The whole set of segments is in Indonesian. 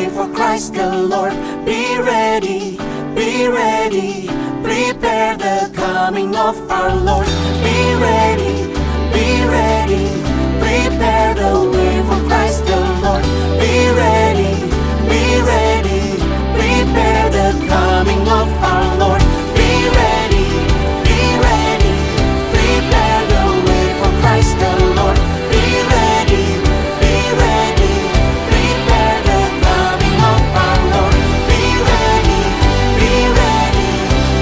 way for Christ the Lord. Be ready, prepare the coming of our Lord. Be ready, prepare the way for Christ the Lord. Be ready, prepare the coming of our Lord. Be ready, prepare the way for Christ the Lord. Be ready, prepare the coming of our Lord. Be ready,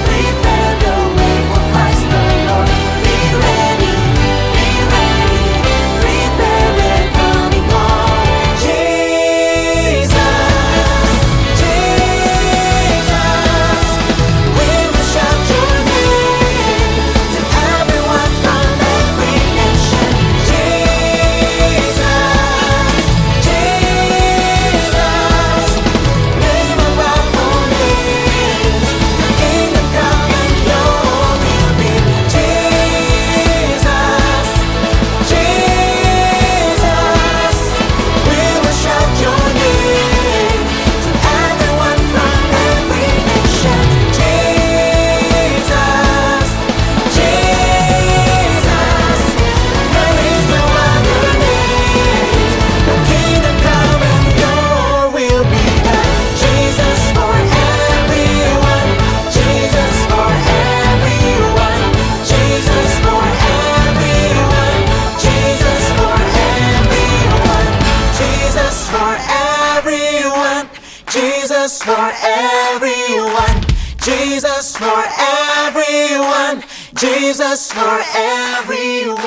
prepare the way for Christ the Lord. Be ready, prepare the coming of Jesus. We will shout your name to everyone from every nation. Jesus, name above all names. The kingdom come and your will be. Jesus, we will shout your name to everyone from every nation. Jesus, there is no other name. The kingdom come and your will be done. Jesus for everyone, Jesus for everyone, Jesus for everyone, Jesus for everyone, Jesus for everyone, Jesus for everyone, Jesus for everyone, Jesus for everyone.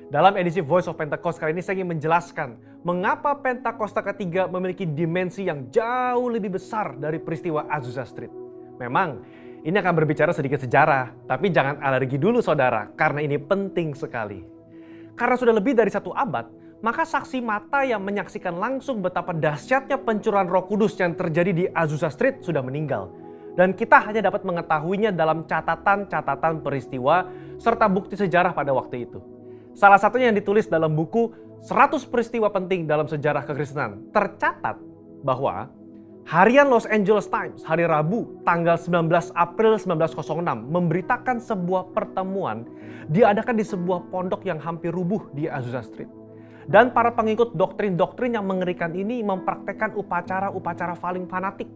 Dalam edisi Voice of Pentecost kali ini saya ingin menjelaskan mengapa Pentakosta ketiga memiliki dimensi yang jauh lebih besar dari peristiwa Azusa Street. Memang ini akan berbicara sedikit sejarah, tapi jangan alergi dulu saudara, karena ini penting sekali. Karena sudah lebih dari 1 abad, maka saksi mata yang menyaksikan langsung betapa dahsyatnya pencurahan Roh Kudus yang terjadi di Azusa Street sudah meninggal. Dan kita hanya dapat mengetahuinya dalam catatan-catatan peristiwa serta bukti sejarah pada waktu itu. Salah satunya yang ditulis dalam buku 100 peristiwa penting dalam sejarah kekristenan. Tercatat bahwa harian Los Angeles Times hari Rabu tanggal 19 April 1906 memberitakan sebuah pertemuan diadakan di sebuah pondok yang hampir rubuh di Azusa Street. Dan para pengikut doktrin-doktrin yang mengerikan ini mempraktekkan upacara-upacara paling fanatik,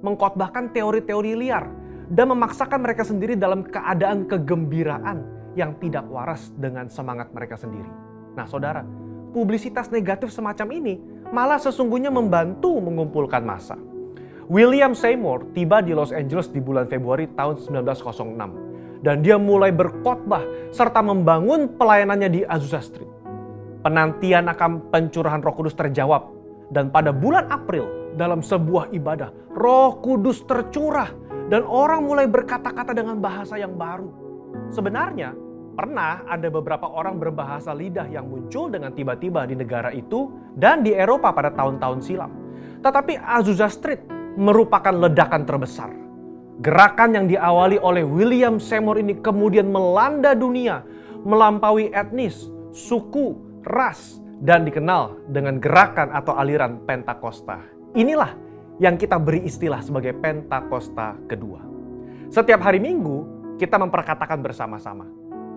mengkhotbahkan teori-teori liar, dan memaksakan mereka sendiri dalam keadaan kegembiraan yang tidak waras dengan semangat mereka sendiri. Nah saudara, publisitas negatif semacam ini malah sesungguhnya membantu mengumpulkan massa. William Seymour tiba di Los Angeles di bulan Februari tahun 1906. Dan dia mulai berkhotbah serta membangun pelayanannya di Azusa Street. Penantian akan pencurahan Roh Kudus terjawab. Dan pada bulan April dalam sebuah ibadah, Roh Kudus tercurah. Dan orang mulai berkata-kata dengan bahasa yang baru. Sebenarnya pernah ada beberapa orang berbahasa lidah yang muncul dengan tiba-tiba di negara itu dan di Eropa pada tahun-tahun silam. Tetapi Azusa Street merupakan ledakan terbesar. Gerakan yang diawali oleh William Seymour ini kemudian melanda dunia, melampaui etnis, suku, ras, dan dikenal dengan gerakan atau aliran Pentakosta. Inilah yang kita beri istilah sebagai Pentakosta kedua. Setiap hari Minggu kita memperkatakan bersama-sama,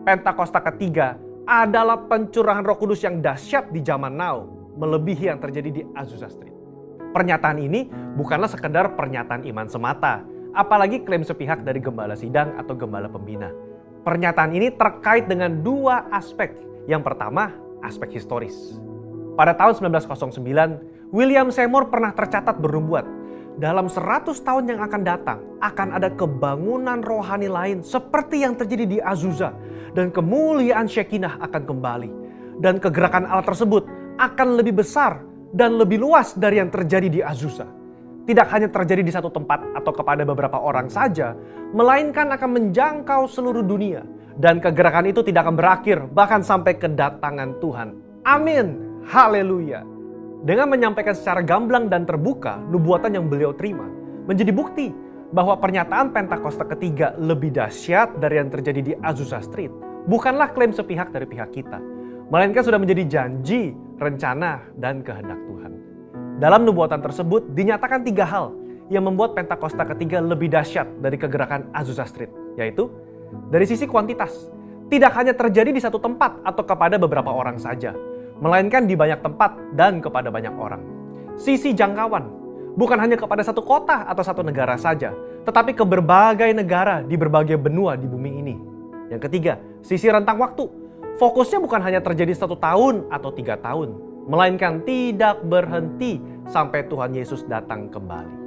Pentakosta ketiga adalah pencurahan Roh Kudus yang dahsyat di zaman now, melebihi yang terjadi di Azusa Street. Pernyataan ini bukanlah sekedar pernyataan iman semata, apalagi klaim sepihak dari gembala sidang atau gembala pembina. Pernyataan ini terkait dengan 2 aspek. Yang pertama, aspek historis. Pada tahun 1909, William Seymour pernah tercatat bernubuat, dalam 100 tahun yang akan datang, akan ada kebangunan rohani lain seperti yang terjadi di Azusa. Dan kemuliaan Shekinah akan kembali. Dan kegerakan Allah tersebut akan lebih besar dan lebih luas dari yang terjadi di Azusa. Tidak hanya terjadi di satu tempat atau kepada beberapa orang saja, melainkan akan menjangkau seluruh dunia. Dan kegerakan itu tidak akan berakhir, bahkan sampai kedatangan Tuhan. Amin. Haleluya. Dengan menyampaikan secara gamblang dan terbuka nubuatan yang beliau terima, menjadi bukti bahwa pernyataan Pentakosta ketiga lebih dahsyat dari yang terjadi di Azusa Street bukanlah klaim sepihak dari pihak kita, melainkan sudah menjadi janji, rencana, dan kehendak Tuhan. Dalam nubuatan tersebut dinyatakan 3 hal yang membuat Pentakosta ketiga lebih dahsyat dari kegerakan Azusa Street, yaitu dari sisi kuantitas, tidak hanya terjadi di satu tempat atau kepada beberapa orang saja, melainkan di banyak tempat dan kepada banyak orang. Sisi jangkauan, bukan hanya kepada satu kota atau satu negara saja, tetapi ke berbagai negara di berbagai benua di bumi ini. Yang ketiga, sisi rentang waktu. Fokusnya bukan hanya terjadi 1 tahun atau 3 tahun, melainkan tidak berhenti sampai Tuhan Yesus datang kembali.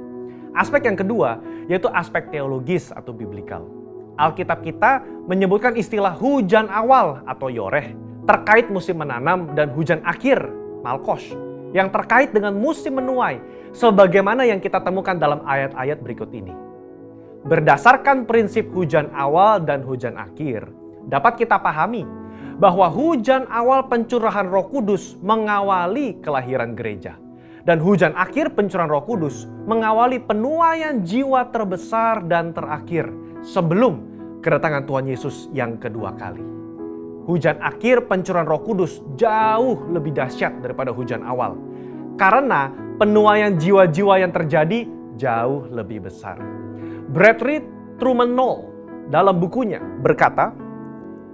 Aspek yang kedua yaitu aspek teologis atau biblikal. Alkitab kita menyebutkan istilah hujan awal atau yoreh terkait musim menanam dan hujan akhir, malkos, yang terkait dengan musim menuai, sebagaimana yang kita temukan dalam ayat-ayat berikut ini. Berdasarkan prinsip hujan awal dan hujan akhir, dapat kita pahami bahwa hujan awal pencurahan Roh Kudus mengawali kelahiran gereja. Dan hujan akhir pencurahan Roh Kudus mengawali penuaian jiwa terbesar dan terakhir sebelum kedatangan Tuhan Yesus yang kedua kali. Hujan akhir pencurahan Roh Kudus jauh lebih dahsyat daripada hujan awal. Karena penuaian jiwa-jiwa yang terjadi jauh lebih besar. Bradley Truman Knoll dalam bukunya berkata,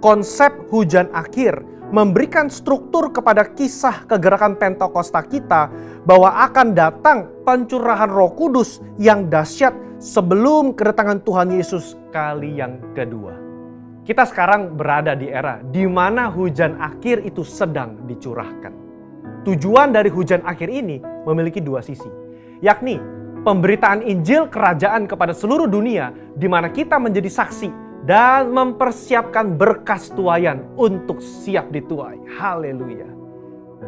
konsep hujan akhir memberikan struktur kepada kisah kegerakan Pentakosta kita bahwa akan datang pencurahan Roh Kudus yang dahsyat sebelum kedatangan Tuhan Yesus kali yang kedua. Kita sekarang berada di era di mana hujan akhir itu sedang dicurahkan. Tujuan dari hujan akhir ini memiliki 2 sisi, yakni pemberitaan Injil Kerajaan kepada seluruh dunia di mana kita menjadi saksi dan mempersiapkan berkas tuaian untuk siap dituai. Haleluya.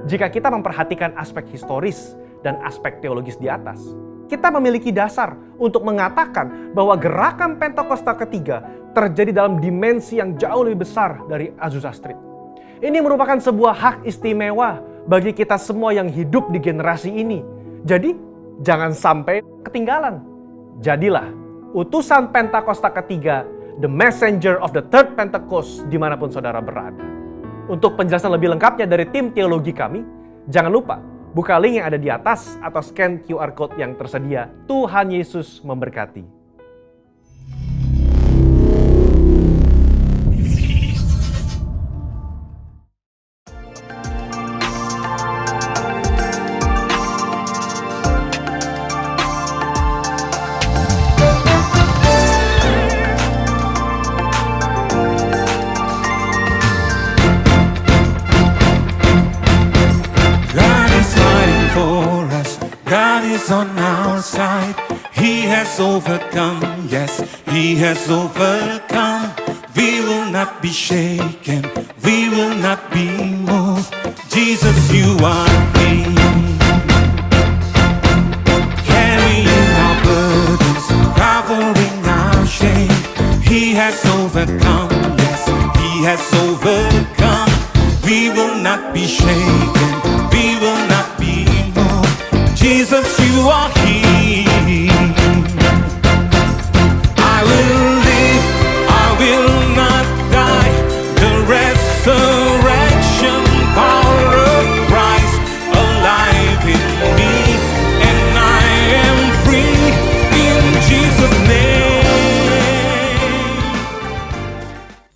Jika kita memperhatikan aspek historis dan aspek teologis di atas, kita memiliki dasar untuk mengatakan bahwa gerakan Pentakosta ketiga terjadi dalam dimensi yang jauh lebih besar dari Azusa Street. Ini merupakan sebuah hak istimewa bagi kita semua yang hidup di generasi ini. Jadi, jangan sampai ketinggalan. Jadilah utusan Pentakosta ketiga, the messenger of the third Pentecost dimanapun saudara berada. Untuk penjelasan lebih lengkapnya dari tim teologi kami, jangan lupa buka link yang ada di atas atau scan QR Code yang tersedia. Tuhan Yesus memberkati. God is fighting for us. God is on our side. He has overcome. Yes, He has overcome. We will not be shaken. We will not be moved. Jesus, you are King. Carrying our burdens, covering our shame. He has overcome. Yes, He has overcome. We will not be shaken. We will not be moved. Jesus, you are King. I will live, I will not die. The resurrection power of Christ alive in me, and I am free in Jesus' name.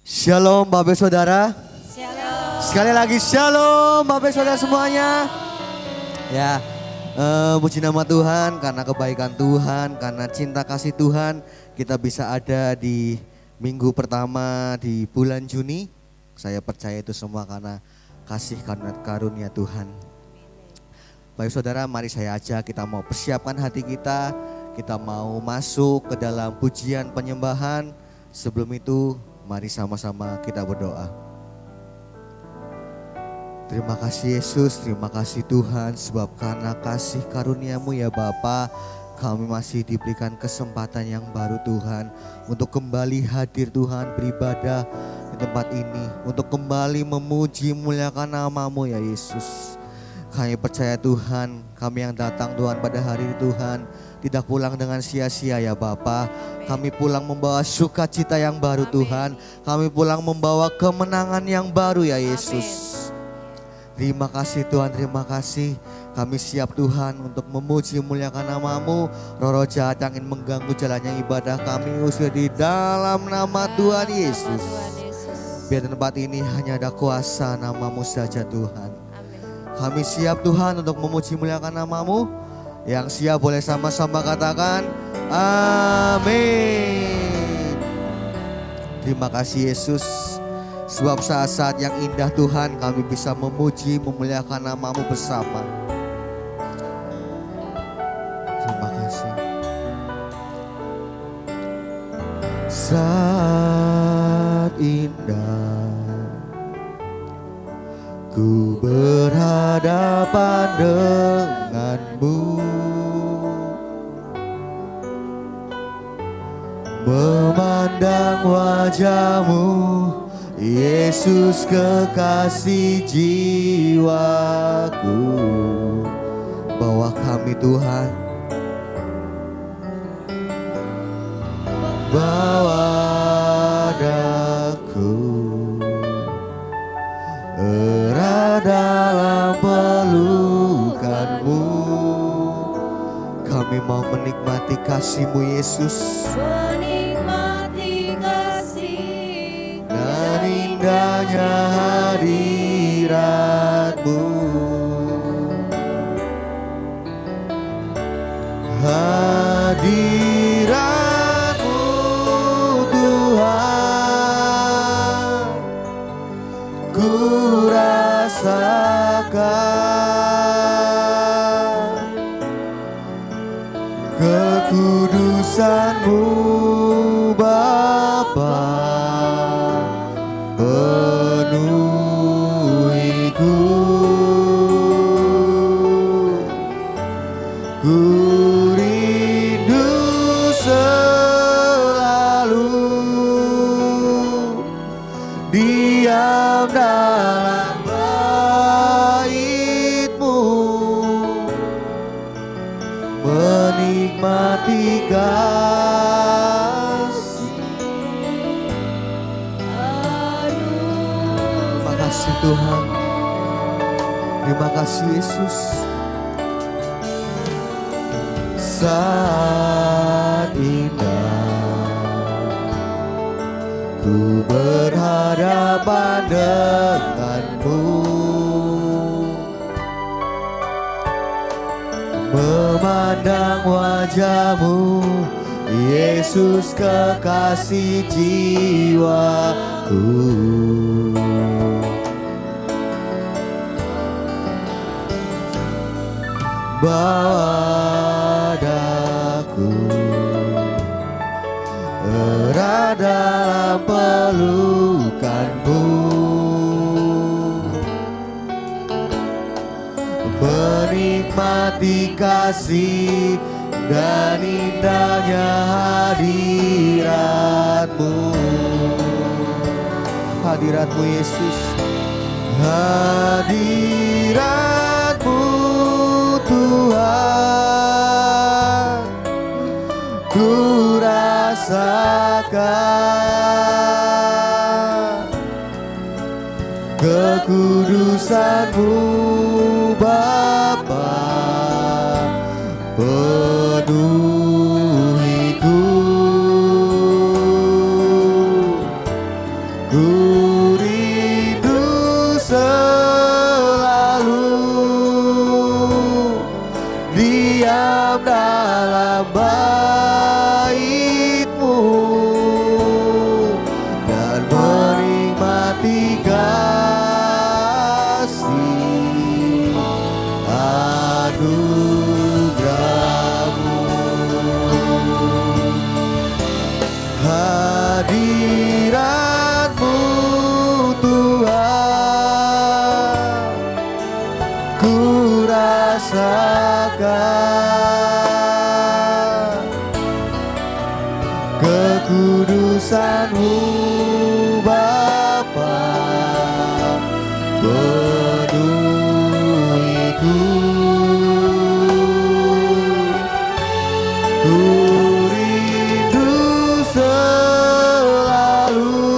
Shalom Bapak Saudara. Shalom. Sekali lagi shalom Bapak Saudara semuanya. Ya, puji nama Tuhan karena kebaikan Tuhan, karena cinta kasih Tuhan kita bisa ada di minggu pertama di bulan Juni. Saya percaya itu semua karena kasih karunia Tuhan. Baik saudara, mari saya ajak kita mau persiapkan hati kita. Kita mau masuk ke dalam pujian penyembahan. Sebelum itu mari sama-sama kita berdoa. Terima kasih Yesus, terima kasih Tuhan, sebab karena kasih karunia-Mu ya Bapa, kami masih diberikan kesempatan yang baru Tuhan, untuk kembali hadir Tuhan, beribadah di tempat ini, untuk kembali memuji muliakan nama-Mu ya Yesus. Kami percaya Tuhan, kami yang datang Tuhan pada hari ini Tuhan, tidak pulang dengan sia-sia ya Bapa. Kami pulang membawa sukacita yang baru Tuhan, kami pulang membawa kemenangan yang baru ya Yesus. Terima kasih Tuhan, terima kasih. Kami siap Tuhan untuk memuji muliakan nama-Mu. Roh-roh jahat yang ingin mengganggu jalannya ibadah kami usir di dalam nama Tuhan Yesus. Biar tempat ini hanya ada kuasa nama-Mu saja Tuhan. Kami siap Tuhan untuk memuji muliakan nama-Mu. Yang siap boleh sama-sama katakan amin. Terima kasih Yesus. Sebab saat-saat yang indah Tuhan kami bisa memuji, memuliakan nama-Mu bersama. Terima kasih. Saat indah ku berhadapan denganmu, memandang wajah-Mu Yesus kekasih jiwaku. Bawa kami Tuhan, bawa daku erat dalam pelukan-Mu. Kami mau menikmati kasih-Mu Yesus, dan indahnya hadirat-Mu. Hadirat-Mu Tuhan, ku rasakan kekudusan-Mu Bapa. Penuhiku, ku rindu selalu diam dalam bait-Mu, menikmati Tuhan. Terima kasih Yesus. Saat indah ku berhadapan denganmu, memandang wajah-Mu Yesus kekasih jiwaku. Bawa daku erat dalam pelukan-Mu, menikmati kasih dan indahnya hadirat-Mu. Hadirat-Mu Yesus, hadirat-Mu Tuhan, ku rasakan kekudusan-Mu Bapa. Penuhiku, ku rindu selalu diam dalam bait-Mu dan menikmati kasih anugerah-Mu. Hadirat-Mu Tuhan, ku rasakan kekudusan-Mu Bapa. Penuhiku, ku rindu selalu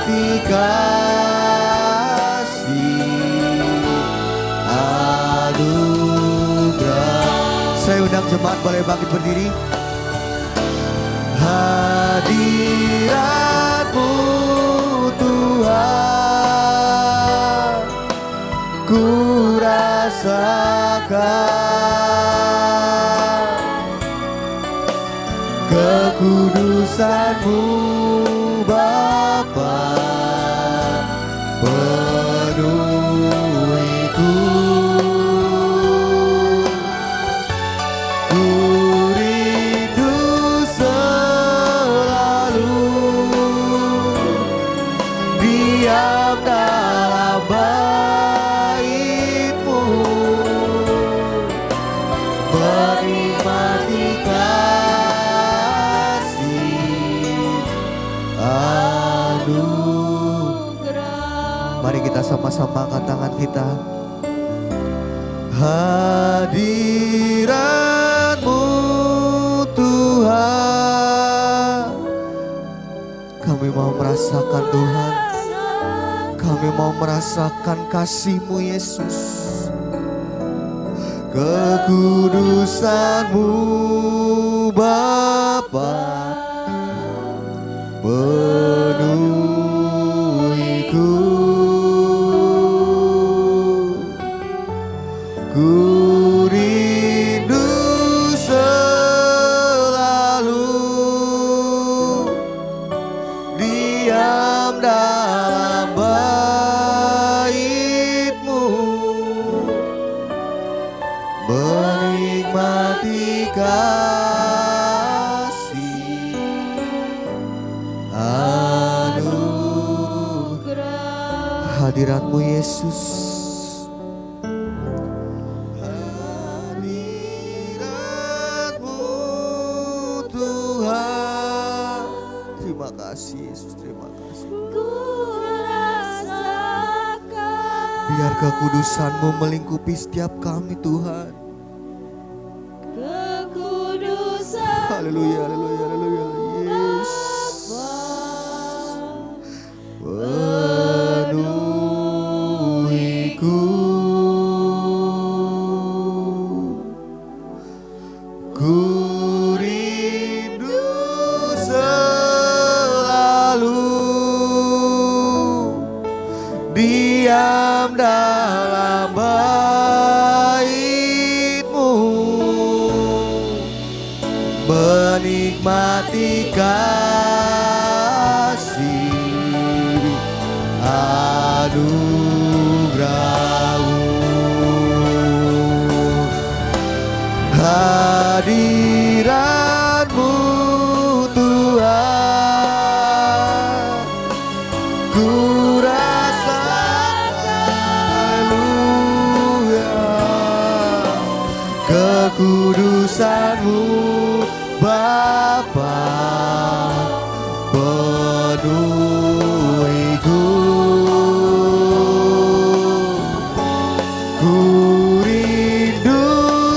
kasih anugerah. Saya undang jemaat boleh bangkit berdiri. Hadirat-Mu Tuhan, ku rasakan kekudusan-Mu Bapa, penuhiku. Ku rindu selalu diam dalam bait-Mu, menikmati anugerah. Mari kita sama-sama angkat tangan kita. Hadirat-Mu Tuhan, kami mau merasakan Tuhan, kami mau merasakan kasih-Mu Yesus, kekudusan-Mu Bapa, penuhiku. Ku rindu selalu diam dalam bait-Mu, menikmati kasih anugerah. Hadirat-Mu Yesus, hadirat-Mu Tuhan. Terima kasih Yesus, terima kasih. Biar kekudusan-Mu melingkupi setiap kami Tuhan. Haleluya, haleluya, haleluya. Yesus, penuhiku. Ku rindu selalu diam dalam bait-Mu, menikmati kasih anugerah-Mu. Hadirat-Mu Tuhan, ku rasakan, haleluya, kekudusan-Mu Bapa, penuhiku. Ku rindu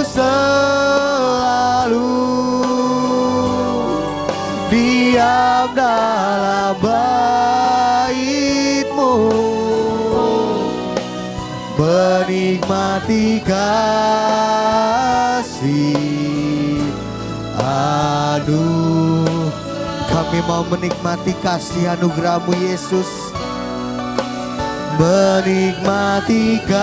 selalu diam dalam bait-Mu, menikmati kasih anugerah. Kami mau menikmati kasih anugerah-Mu Yesus, menikmati kasih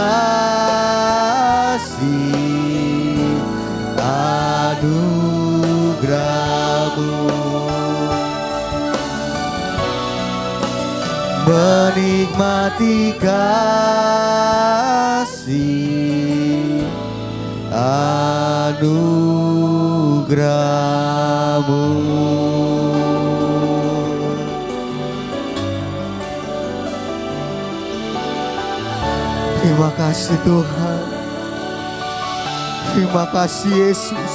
anugerah-Mu, menikmati kasih anugerah-Mu. Terima kasih Tuhan, terima kasih Yesus.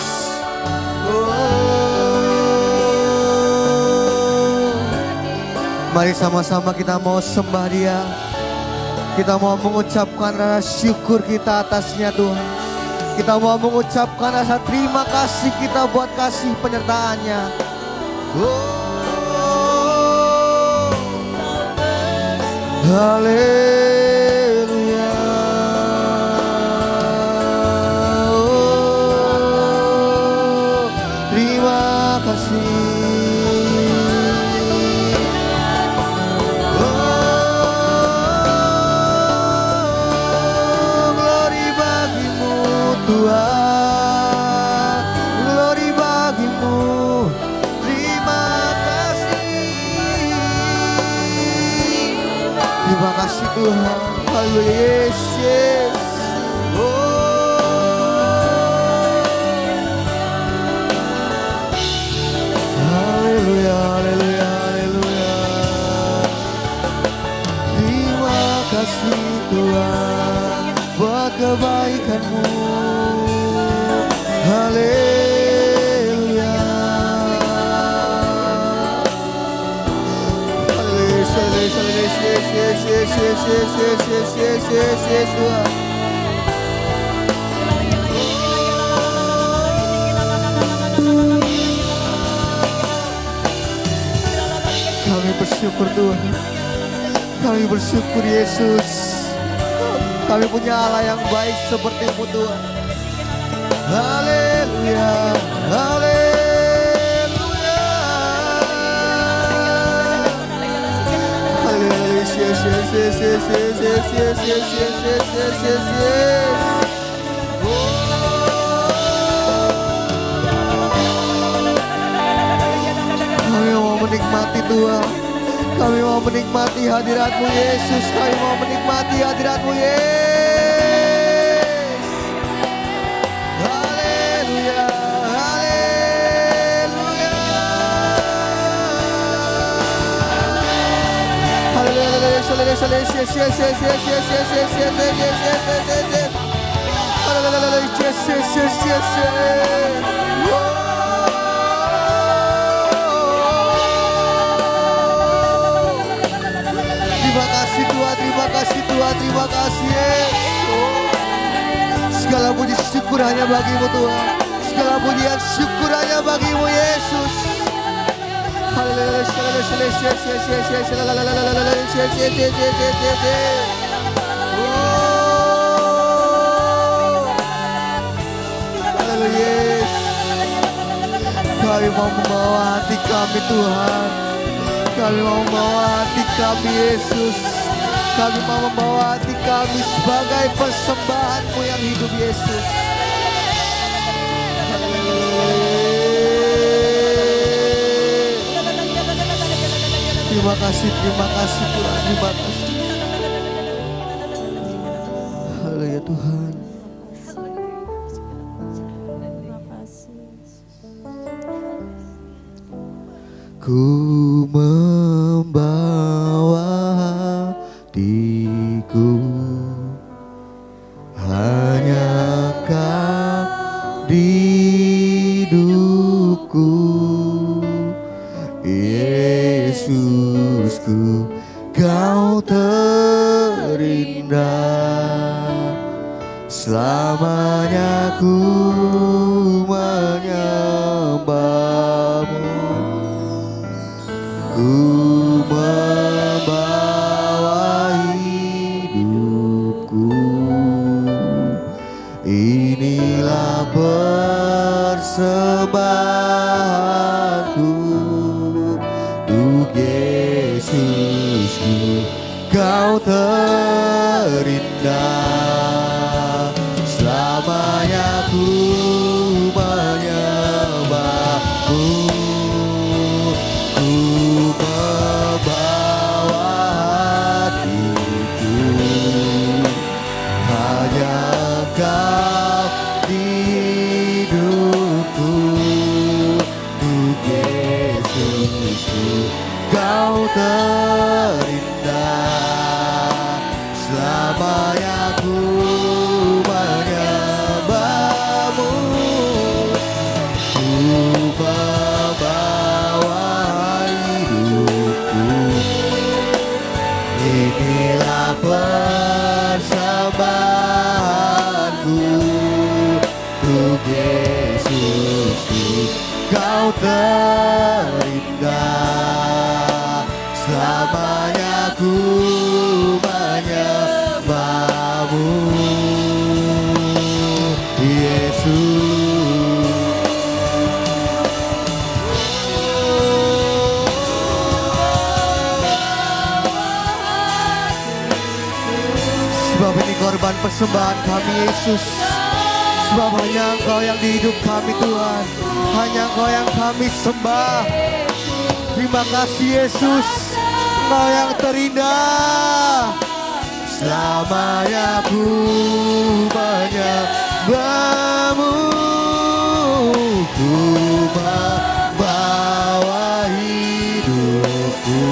Mari sama-sama kita mau sembah Dia. Kita mau mengucapkan rasa syukur kita atasnya Tuhan. Kita mau mengucapkan rasa terima kasih kita buat kasih penyertaan-Nya. Haleluya. Oh, terima kasih. Oh, glory bagimu Tuhan, glory bagimu. Terima kasih. Terima kasih Tuhan. Haleluya Yesus. Haleluya, haleluya, haleluya. Terima kasih Tuhan buat kebaikan-Mu. Haleluya. Kami bersyukur Tuhan. Kami bersyukur Yesus. Kami punya Allah yang baik seperti-Mu Tuhan. Haleluya, haleluya. Haleluya, yes, yes, yes, yes, yes, yes, yes, yes, yes, yes, yes, yes, yes. Kami mau menikmati Tuhan. Kami mau menikmati hadirat-Mu Yesus. Kami mau menikmati hadirat-Mu Yesus. Haleluya, haleluya. Haleluya, haleluya, yes, yes, yes, yes, yes, yes, yes, yes, yes, yes, yes, yes. Haleluya, yes, yes, yes, yes, yes. Terima kasih Tuhan, terima kasih Tuhan, terima kasih Yesus. Segala puji syukur hanya bagi-Mu Tuhan. Segala pujian syukur hanya bagi-Mu Yesus. Haleluya. Kami mau membawa hati kami Tuhan. Kami mau membawa hati kami Yesus. Kami mau membawa hati kami sebagai persembahan-Mu yang hidup Yesus. Terima kasih Tuhan, terima kasih. Haleluya Tuhan. Ku membawa hatiku hanya Kau di hidupku, Yesusku, Kau terindah. Selamanya ku menyembah-Mu. Ku membawa hidupku, inilah persembahanku untuk Yesusku, Kau terindah. Selamanya ku menyembah-Mu. Kau di hidupku, untuk Yesusku, Kau terindah. Selamanya ku menyembah-Mu. Ku membawa hidupku, inilah persembahanku untuk Yesusku, Kau terindah. Selamanya ku persembahan kami Yesus. Sebab hanya Engkau yang di hidup kami Tuhan. Hanya Engkau yang kami sembah. Terima kasih Yesus. Engkau yang terindah. Selamanya ku menyembahmu. Ku membawa hidupku.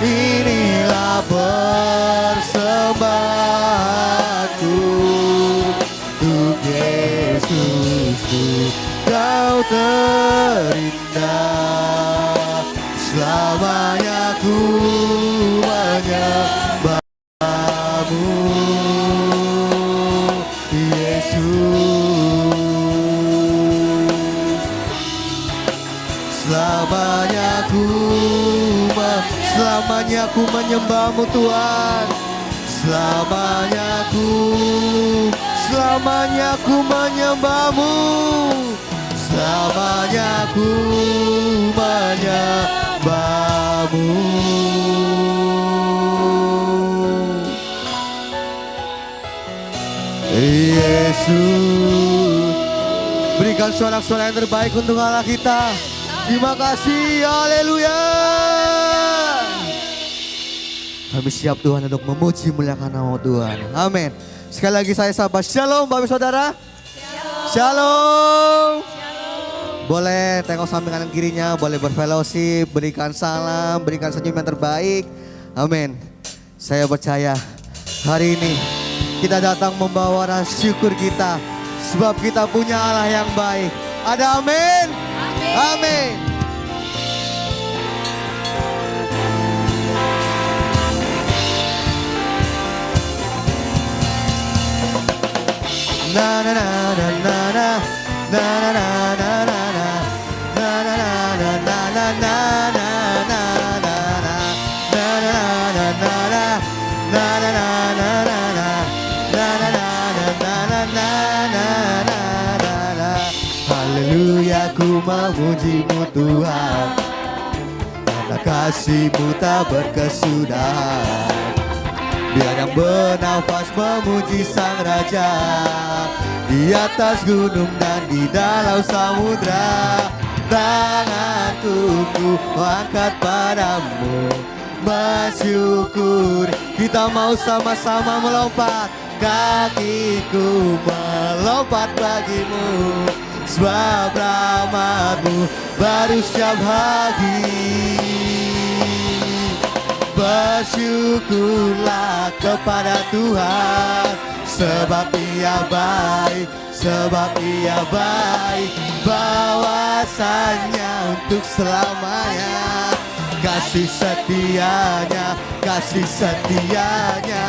Inilah persembahanku untuk Yesusku. Kau terindah. Selamanya ku menyembahmu Yesus. Selamanya ku menyembahmu Tuhan. Selamanya ku menyembahmu. Selamanya ku menyembahmu. Yesus. Berikan sorak-sorai yang terbaik untuk Allah kita. Terima kasih, haleluya. Kami siap Tuhan untuk memuji muliakan nama Tuhan. Amin. Sekali lagi saya sapa shalom Bapak Saudara. Shalom. Boleh tengok samping kanan kirinya, boleh berfellowship, berikan salam, berikan senyum yang terbaik. Amin. Saya percaya hari ini kita datang membawa rasa syukur kita. Sebab kita punya Allah yang baik. Ada amin? Amin. Na na na na na na na na na na na na na na na Haleluya, ku memuji-Mu Tuhan, karena kasih-Mu tak berkesudahan. Biar yang bernafas memuji Sang Raja, di atas gunung dan di dalam samudra. Tanganku ku angkat padamu, bersyukur. Kita mau sama-sama melompat, kakiku melompat bagimu. Sebab rahmat-Mu baru setiap hari. Bersyukurlah kepada Tuhan, sebab Ia baik, sebab Ia baik. Bahwasanya untuk selamanya, kasih setianya, kasih setianya.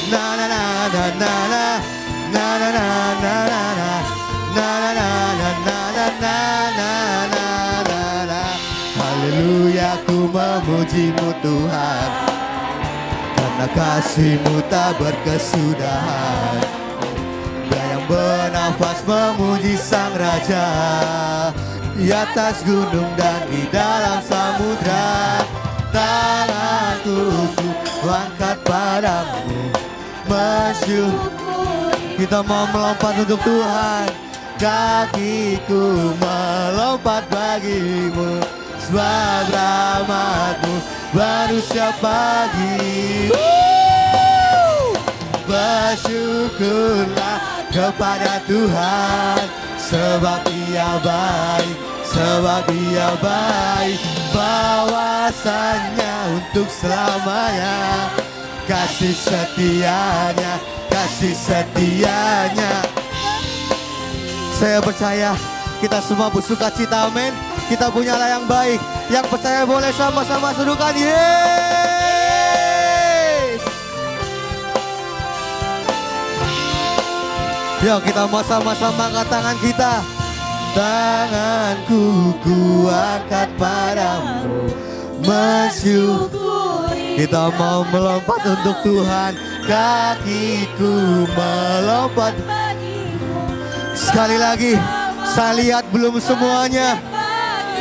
Na na na na na na na na na na na na na na na na na. Haleluya, ku memuji-Mu Tuhan, karena kasih-Mu tak berkesudahan. Dia yang bernafas memuji Sang Raja, di atas gunung dan di dalam samudra. Tanganku ku angkat padamu, bersyukur. Kita mau melompat untuk Tuhan, kakiku melompat bagimu. Sebab rahmat-Mu baru setiap pagi. Bersyukurlah kepada Tuhan, sebab Ia baik, sebab Ia baik. Bahwasanya untuk selamanya, kasih setianya, kasih setianya. Saya percaya kita semua bersuka cita, amin. Kita punya Allah yang baik. Yang percaya boleh sama-sama serukan yes. Yuk kita mau sama-sama angkat tangan kita. Tanganku ku angkat padamu, bersyukur. Kita mau melompat untuk Tuhan, kakiku melompat. Sekali lagi, saya lihat belum semuanya.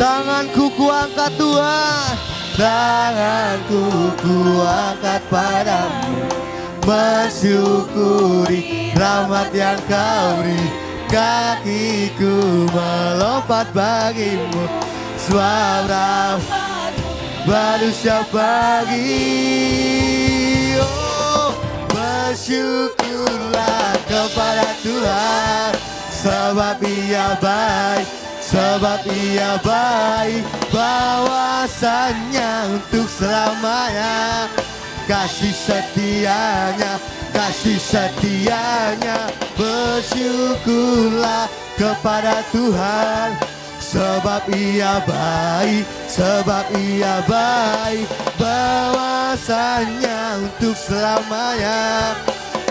Tanganku ku angkat Tuhan, tanganku ku angkat padamu, Bersyukuri rahmat yang kau beri, kakiku melompat bagimu. Sebab rahmat manusia bagi. Oh, bersyukurlah kepada Tuhan, sebab Ia baik, sebab Ia baik. Bahwasanya untuk selamanya kasih setianya, kasih setianya. Bersyukurlah kepada Tuhan, sebab Ia baik, sebab Ia baik. Bahwasanya untuk selamanya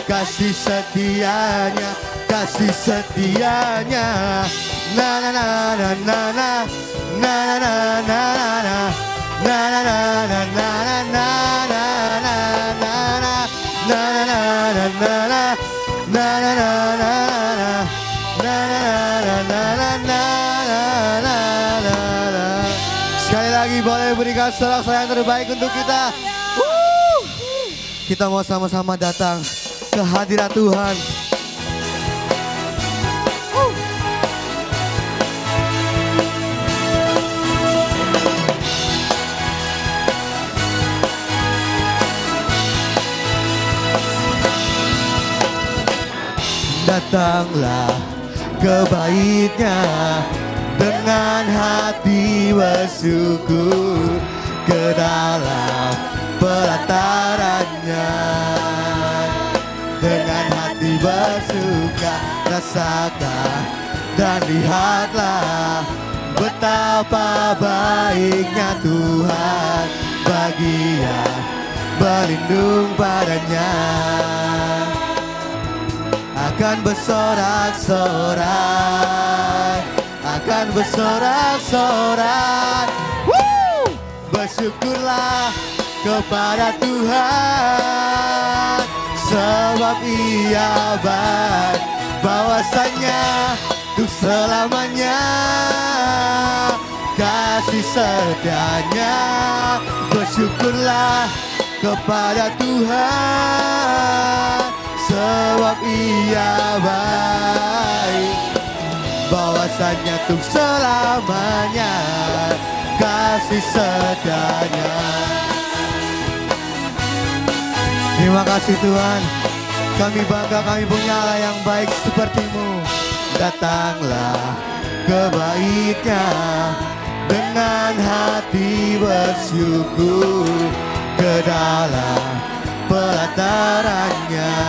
kasih setianya, kasih setianya. Na na na na na na na na na na na na na na na na sekali lagi boleh berikan sorak-sorai yang terbaik untuk kita. Kita mau sama-sama datang ke hadirat Tuhan. Datanglah ke baitnya dengan hati bersyukur, ke dalam pelatarannya dengan hati bersuka. Rasakan dan lihatlah betapa baiknya Tuhan bagi yang berlindung padanya. Akan bersorak-sorai, akan bersorak-sorai. Bersyukurlah kepada Tuhan, sebab Ia baik. Bahwasanya untuk selamanya kasih setianya. Bersyukurlah kepada Tuhan, sebab Ia baik. Bahwasanya untuk selamanya kasih setianya. Terima kasih Tuhan, kami bangga kami punya Allah yang baik seperti-Mu. Datanglah ke baitnya dengan hati bersyukur, ke dalam pelatarannya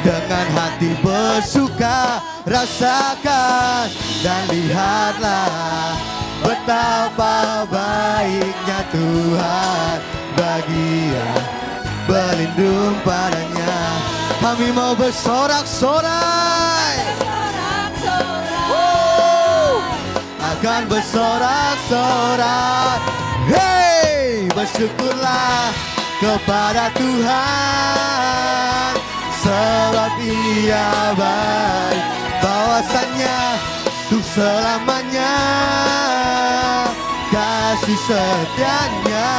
dengan hati bersuka. Rasakan dan lihatlah betapa baiknya Tuhan bagi yang berlindung padanya. Kami mau bersorak-sorai, akan bersorak-sorai. Hey, bersyukurlah kepada Tuhan, sebab Ia baik. Bahwasanya untuk selamanya kasih setianya.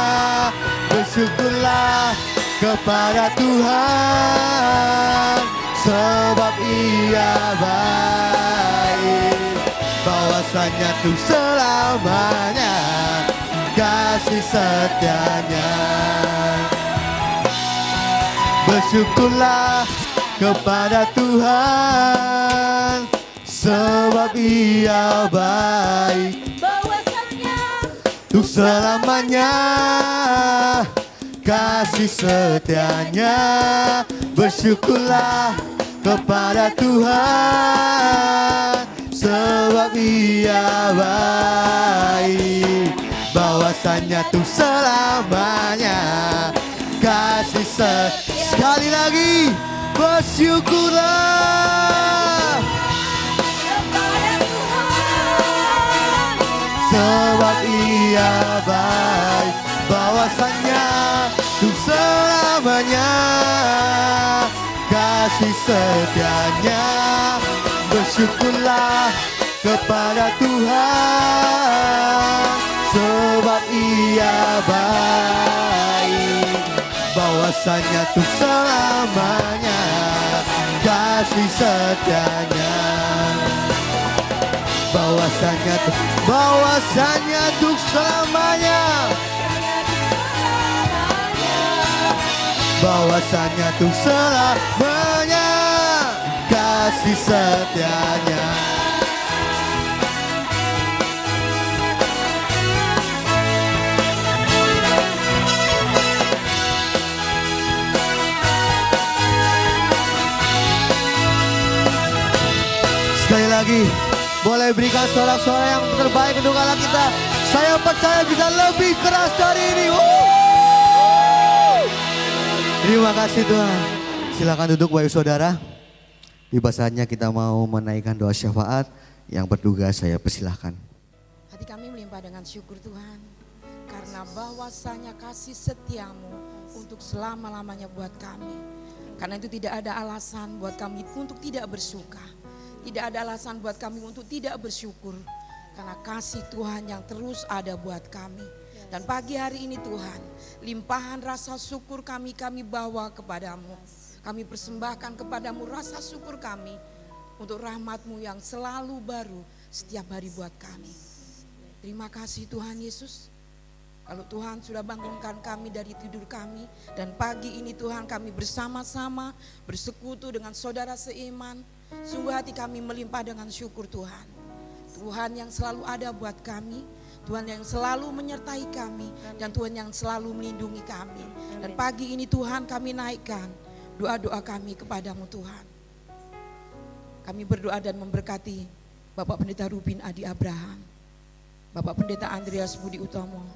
Bersyukurlah kepada Tuhan, sebab Ia baik. Bahwasanya untuk selamanya kasih setianya. Bersyukurlah kepada Tuhan, sebab Ia baik. Bahwasanya untuk selamanya kasih setianya. Bersyukurlah kepada Tuhan, sebab Ia baik. Bahwasanya untuk selamanya kasih sekali lagi. Bersyukurlah kepada Tuhan, sebab Ia baik. Bahwasanya untuk selamanya kasih setianya. Bersyukurlah kepada Tuhan, sebab Ia baik. Bahwa bahwasanya tuh selamanya kasih setianya. Bahwasanya tuh selamanya, bahwasanya tuh selamanya kasih setianya. Sekali lagi, boleh berikan sorak-sorai yang terbaik untuk Allah kita. Saya percaya bisa lebih keras dari ini. Terima kasih Tuhan. Silakan duduk Bapak Saudara. Tiba saatnya kita mau menaikkan doa syafaat. Yang bertugas saya persilahkan. Hati kami melimpah dengan syukur Tuhan, karena bahwasanya kasih setiamu untuk selama-lamanya buat kami. Karena itu tidak ada alasan buat kami untuk tidak bersuka. Tidak ada alasan buat kami untuk tidak bersyukur. Karena kasih Tuhan yang terus ada buat kami. Dan pagi hari ini Tuhan, limpahan rasa syukur kami bawa kepadamu. Kami persembahkan kepadamu rasa syukur kami untuk rahmat-Mu yang selalu baru setiap hari buat kami. Terima kasih Tuhan Yesus. Kalau Tuhan sudah bangunkan kami dari tidur kami, dan pagi ini Tuhan kami bersama-sama bersekutu dengan saudara seiman. Sungguh hati kami melimpah dengan syukur Tuhan. Tuhan yang selalu ada buat kami, Tuhan yang selalu menyertai kami, dan Tuhan yang selalu melindungi kami. Dan pagi ini Tuhan kami naikkan doa-doa kami kepadamu Tuhan. Kami berdoa dan memberkati Bapak Pendeta Rubin Adi Abraham, Bapak Pendeta Andreas Budi Utomo,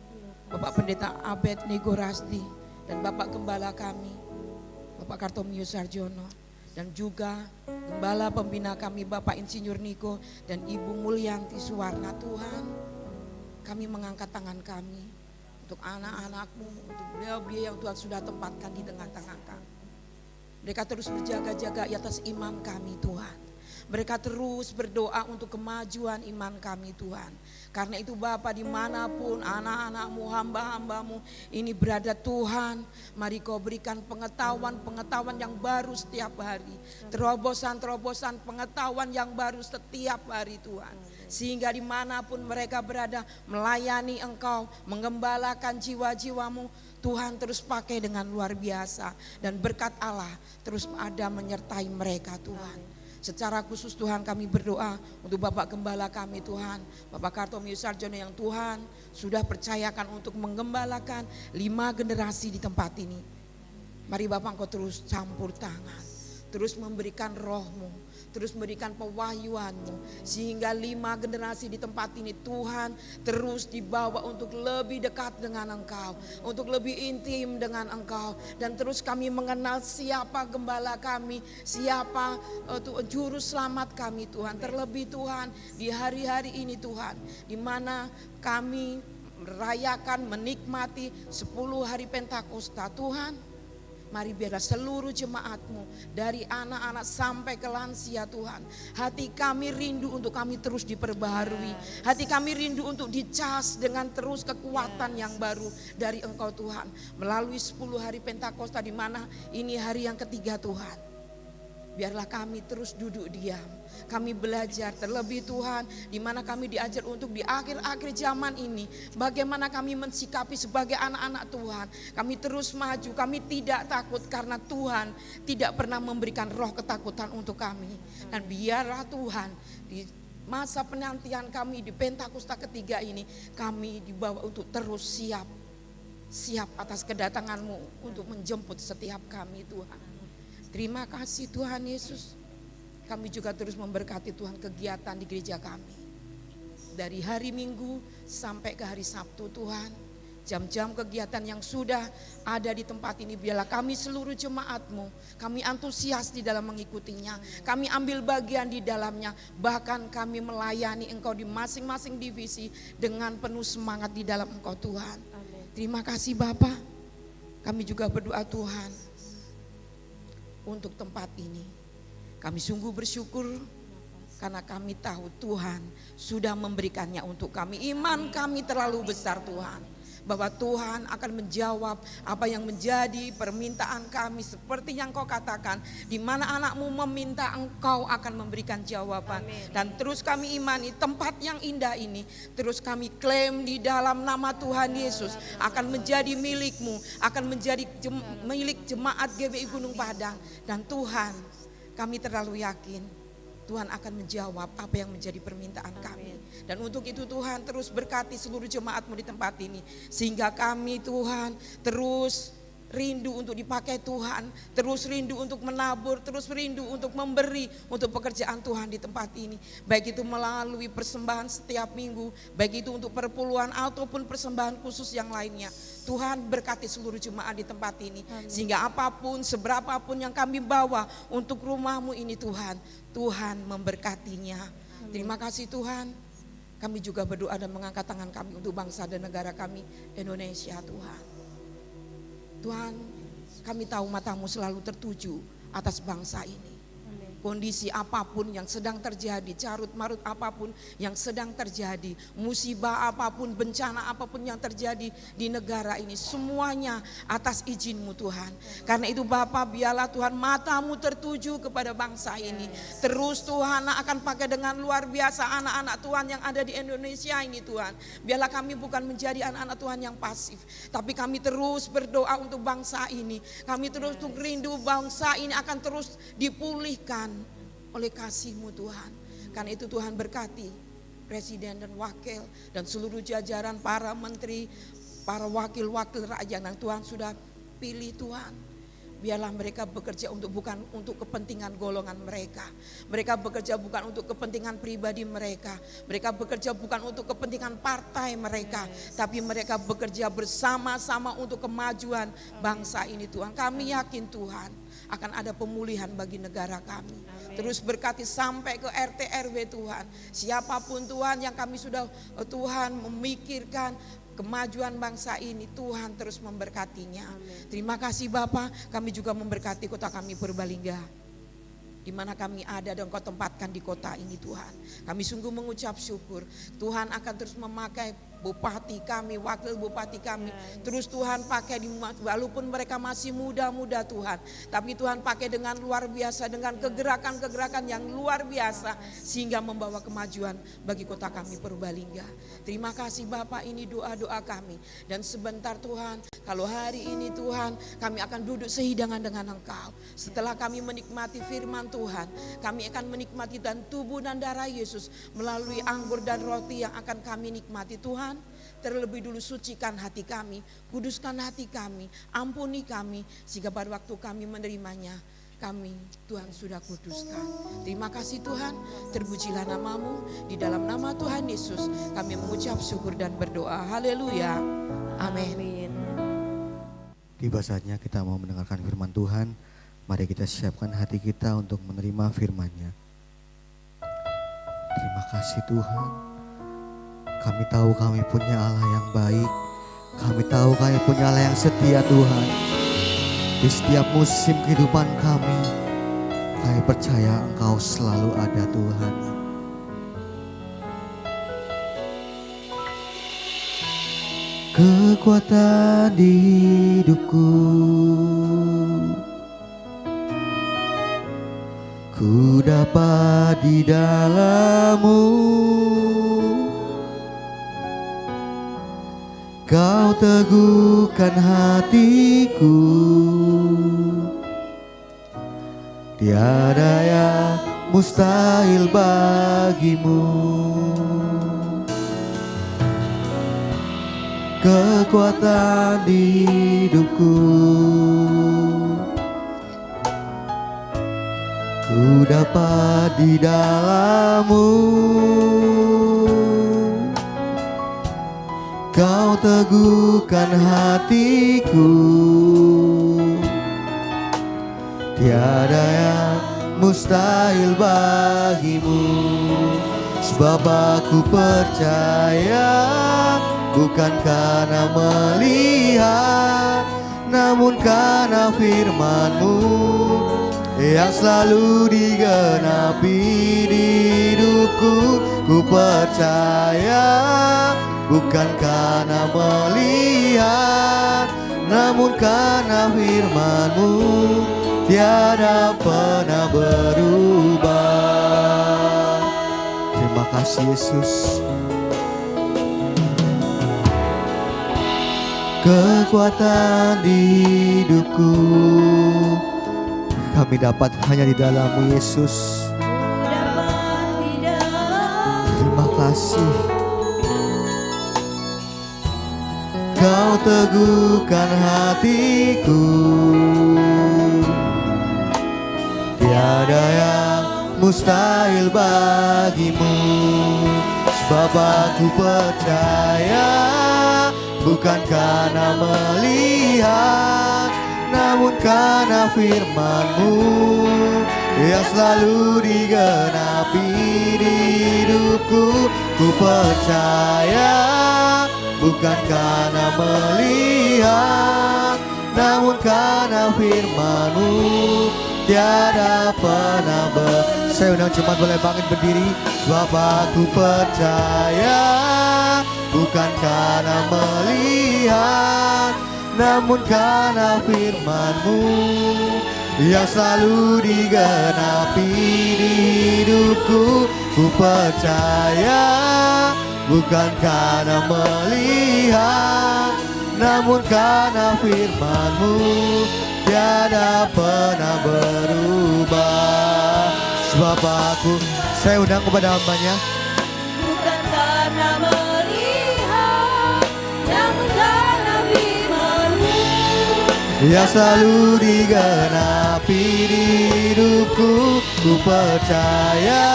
Bapak Pendeta Abed Nego Rasdi, dan Bapak Gembala kami, Bapak Kartomius Sarjono, dan juga Gembala Pembina kami Bapak Insinyur Niko dan Ibu Mulyanti Suwarna. Tuhan, kami mengangkat tangan kami untuk anak-anak-Mu, untuk beliau-beliau yang Tuhan sudah tempatkan di tengah-tengah kami. Mereka terus berjaga-jaga di atas iman kami Tuhan. Mereka terus berdoa untuk kemajuan iman kami Tuhan. Karena itu Bapa, dimanapun anak-anak-Mu, hamba-hamba-Mu ini berada Tuhan, mari Kau berikan pengetahuan-pengetahuan yang baru setiap hari. Terobosan-terobosan pengetahuan yang baru setiap hari Tuhan. Sehingga dimanapun mereka berada melayani Engkau, mengembalakan jiwa-jiwa-Mu, Tuhan terus pakai dengan luar biasa. Dan berkat Allah terus ada menyertai mereka Tuhan. Secara khusus Tuhan kami berdoa untuk Bapak Gembala kami Tuhan, Bapak Kartomius Sarjono yang Tuhan sudah percayakan untuk menggembalakan 5 generasi di tempat ini. Mari Bapak Engkau terus campur tangan, terus memberikan roh-Mu, terus memberikan pewahyuan-Mu, sehingga 5 generasi di tempat ini Tuhan terus dibawa untuk lebih dekat dengan Engkau, untuk lebih intim dengan Engkau, dan terus kami mengenal siapa gembala kami, siapa juru selamat kami Tuhan. Terlebih Tuhan di hari-hari ini Tuhan, di mana kami merayakan menikmati 10 hari Pentakosta Tuhan. Mari biarlah seluruh jemaat-Mu dari anak-anak sampai ke lansia Tuhan. Hati kami rindu untuk kami terus diperbaharui. Hati kami rindu untuk dicas dengan terus kekuatan yang baru dari Engkau Tuhan. Melalui 10 hari Pentakosta di mana ini hari yang ketiga Tuhan. Biarlah kami terus duduk diam. Kami belajar terlebih Tuhan, di mana kami diajar untuk di akhir-akhir zaman ini bagaimana kami mensikapi sebagai anak-anak Tuhan. Kami terus maju, kami tidak takut karena Tuhan tidak pernah memberikan roh ketakutan untuk kami. Dan biarlah Tuhan di masa penantian kami di Pentakosta ketiga ini, kami dibawa untuk terus siap atas kedatangan-Mu untuk menjemput setiap kami Tuhan. Terima kasih Tuhan Yesus. Kami juga terus memberkati Tuhan kegiatan di gereja kami. Dari hari Minggu sampai ke hari Sabtu Tuhan. Jam-jam kegiatan yang sudah ada di tempat ini, biarlah kami seluruh jemaat-Mu, kami antusias di dalam mengikutinya. Kami ambil bagian di dalamnya. Bahkan kami melayani Engkau di masing-masing divisi dengan penuh semangat di dalam Engkau Tuhan. Terima kasih Bapa. Kami juga berdoa Tuhan untuk tempat ini. Kami sungguh bersyukur karena kami tahu Tuhan sudah memberikannya untuk kami. Iman kami terlalu besar Tuhan. bahwa Tuhan akan menjawab apa yang menjadi permintaan kami seperti yang kau katakan, di mana anakmu meminta engkau akan memberikan jawaban. Dan terus kami imani tempat yang indah ini, terus kami klaim di dalam nama Tuhan Yesus akan menjadi milikmu, akan menjadi milik jemaat GBI Gunung Padang. Dan Tuhan, kami terlalu yakin Tuhan akan menjawab apa yang menjadi permintaan kami. Dan untuk itu Tuhan terus berkati seluruh jemaat-Mu di tempat ini. Sehingga kami Tuhan terus rindu untuk dipakai Tuhan, terus rindu untuk menabur, terus rindu untuk memberi untuk pekerjaan Tuhan di tempat ini. Baik itu melalui persembahan setiap minggu, baik itu untuk perpuluhan ataupun persembahan khusus yang lainnya. Tuhan berkati seluruh jemaat di tempat ini. Sehingga apapun, seberapapun yang kami bawa untuk rumah-Mu ini Tuhan, Tuhan memberkatinya. Terima kasih Tuhan. Kami juga berdoa dan mengangkat tangan kami untuk bangsa dan negara kami, Indonesia Tuhan. Tuhan, kami tahu mata-Mu selalu tertuju atas bangsa ini. Kondisi apapun yang sedang terjadi, carut marut apapun yang sedang terjadi, musibah apapun, bencana apapun yang terjadi di negara ini, semuanya atas izin-Mu Tuhan. Karena itu Bapa, biarlah Tuhan mata-Mu tertuju kepada bangsa ini. Terus Tuhan akan pakai dengan luar biasa anak-anak Tuhan yang ada di Indonesia ini Tuhan. Biarlah kami bukan menjadi anak-anak Tuhan yang pasif, tapi kami terus berdoa untuk bangsa ini. Kami terus rindu bangsa ini akan terus dipulihkan oleh kasih-Mu Tuhan. Karena itu Tuhan berkati presiden dan wakil dan seluruh jajaran para menteri, para wakil-wakil rakyat yang Tuhan sudah pilih Tuhan. Biarlah mereka bekerja bukan untuk kepentingan golongan mereka. Mereka bekerja bukan untuk kepentingan pribadi mereka. Mereka bekerja bukan untuk kepentingan partai mereka. Tapi mereka bekerja bersama-sama untuk kemajuan bangsa ini Tuhan. Kami yakin Tuhan akan ada pemulihan bagi negara kami. Terus berkati sampai ke RT RW Tuhan. Siapapun Tuhan yang kami sudah Tuhan memikirkan kemajuan bangsa ini, Tuhan terus memberkatinya. Terima kasih Bapa, kami juga memberkati kota kami Purbalingga. Di mana kami ada dan Kau tempatkan di kota ini Tuhan. Kami sungguh mengucap syukur. Tuhan akan terus memakai bupati kami, wakil bupati kami. Terus Tuhan pakai, walaupun mereka masih muda-muda Tuhan. Tapi Tuhan pakai dengan luar biasa, dengan kegerakan-kegerakan yang luar biasa. Sehingga membawa kemajuan bagi kota kami Purbalingga. Terima kasih Bapak, ini doa-doa kami. Dan sebentar Tuhan, kalau hari ini Tuhan kami akan duduk sehidangan dengan Engkau. Setelah kami menikmati firman Tuhan, kami akan menikmati dan tubuh dan darah Yesus melalui anggur dan roti yang akan kami nikmati Tuhan. Terlebih dulu sucikan hati kami, kuduskan hati kami, ampuni kami, sehingga pada waktu kami menerimanya, kami Tuhan sudah kuduskan. Terima kasih Tuhan, terpujilah nama-Mu, di dalam nama Tuhan Yesus kami mengucap syukur dan berdoa. Haleluya, amin. Tiba saatnya kita mau mendengarkan firman Tuhan. Mari kita siapkan hati kita untuk menerima firman-Nya. Terima kasih Tuhan. Kami tahu kami punya Allah yang baik. Kami tahu kami punya Allah yang setia Tuhan. Di setiap musim kehidupan kami percaya Engkau selalu ada Tuhan. Kekuatan di hidupku, ku dapat di dalam-Mu. Kau teguhkan hatiku, tiada yang mustahil bagimu. Kekuatan di hidupku, ku dapat di dalam-Mu. Kau teguhkan hatiku, tiada yang mustahil bagimu. Sebab aku percaya, bukan karena melihat, namun karena firman-Mu yang selalu digenapi di hidupku. Ku percaya bukan karena melihat, namun karena firman-Mu tiada pernah berubah. Terima kasih Yesus. Kekuatan di hidupku kami dapat hanya di dalam-Mu Yesus. Terima kasih. Kau teguhkan hatiku, tiada yang mustahil bagimu. Sebab aku percaya, bukan karena melihat, namun karena firman-Mu yang selalu digenapi di hidupku. Ku percaya, bukan karena melihat, namun karena firman-Mu tiada pernah Saya undang jemaat boleh bangkit berdiri. Sebab aku percaya, bukan karena melihat, namun karena firman-Mu yang selalu digenapi di hidupku. Ku percaya, bukan karena melihat, namun karena firman-Mu tiada pernah berubah. Sebab saya undang kepada hamba-Nya. Bukan karena melihat, namun karena firman-Mu yang selalu digenapi di hidupku. Ku percaya,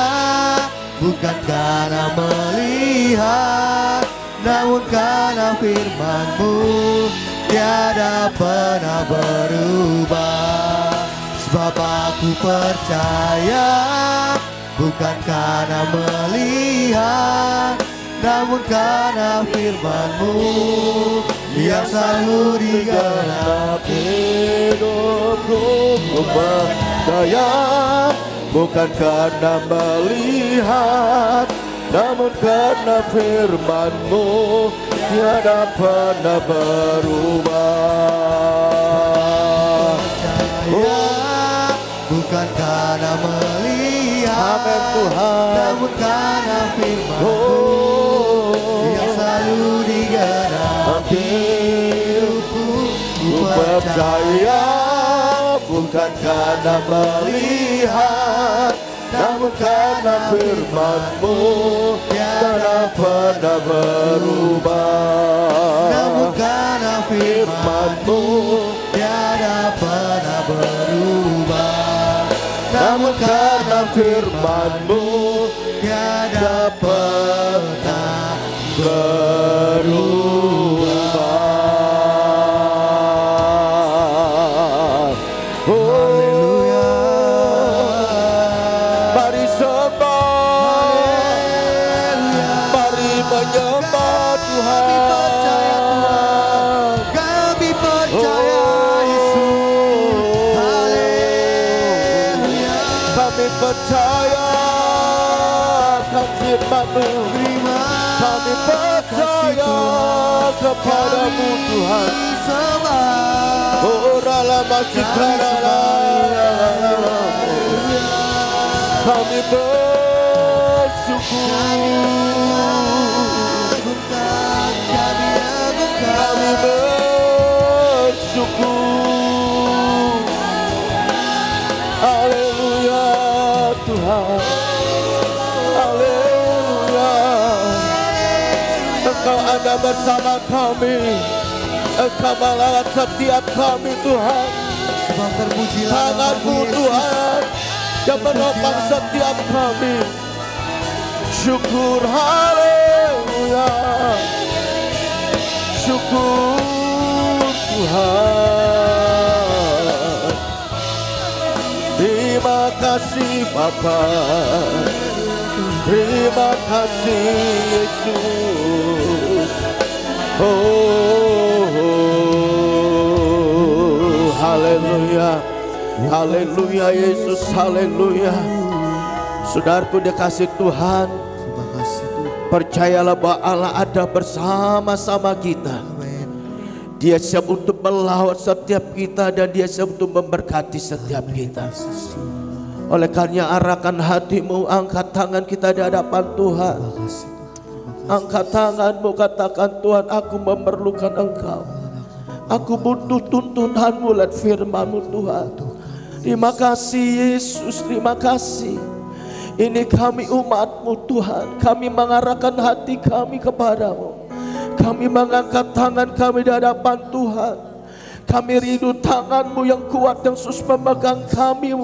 bukan karena melihat, namun karena firman-Mu tiada pernah berubah. Sebab aku percaya, bukan karena melihat, namun karena firman-Mu yang selalu digenapi hidupku. Ku percaya, bukan karena melihat, namun karena firman-Mu tiada pernah berubah. Bukan karena melihat, amen Tuhan, namun karena firman-Mu yang selalu digenapi hidupku. Ku percaya, bukan karena melihat, namun karena firman-Mu tiada pernah berubah. Namun karena firman-Mu tiada pernah berubah. Namun karena firman-Mu tiada pernah berubah. Haleluya. Mari sembah, mari menyembah Tuhan. Kami percaya Yesus. Haleluya. Kami percaya akan firman-Mu. Kami percaya kepadamu Tuhan. Oh rala kami bersyukur. Kami bersyukur. Haleluya Tuhan. Haleluya. Engkau ada bersama kami. Engkau melawat setiap kami Tuhan. Tangan-Mu Tuhan yang menopang setiap kami. Syukur haleluya. Syukur Tuhan. Terima kasih Bapa. Terima kasih Yesus. Haleluya. Haleluya Yesus, haleluya. Saudaraku dikasih Tuhan, Terima kasih Tuhan. Percayalah bahwa Allah ada bersama-sama kita. Amin. Dia siap untuk melawat setiap kita dan dia siap untuk memberkati setiap kita. Oleh karena arahkan hatimu, angkat tangan kita di hadapan Tuhan. Angkat tanganmu, katakan, Tuhan, aku memerlukan Engkau. Aku butuh tuntunanmu, lihat firman-Mu Tuhan. Terima kasih Yesus, terima kasih. Ini kami umat-Mu Tuhan. Kami mengarahkan hati kami kepadamu. Kami mengangkat tangan kami di hadapan Tuhan. Kami rindu tangan-Mu yang kuat yang sus memegang kami,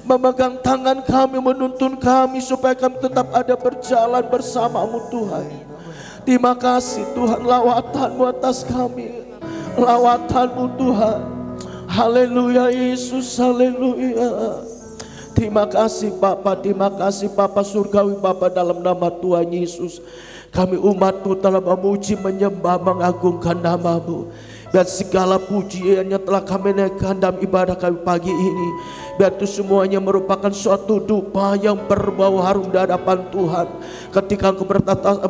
memegang tangan kami, menuntun kami supaya kami tetap ada berjalan bersama-Mu Tuhan. Terima kasih Tuhan, lawatan-Mu atas kami, lawatan-Mu Tuhan. Haleluya Yesus, haleluya. Terima kasih Bapa, terima kasih Bapa surgawi, Bapa, dalam nama Tuhan Yesus. Kami umat-Mu telah memuji, menyembah, mengagungkan nama-Mu. Dan segala pujian yang telah kami naikkan dalam ibadah kami pagi ini, biar itu semuanya merupakan suatu dupa yang berbau harum di hadapan Tuhan. Ketika Engkau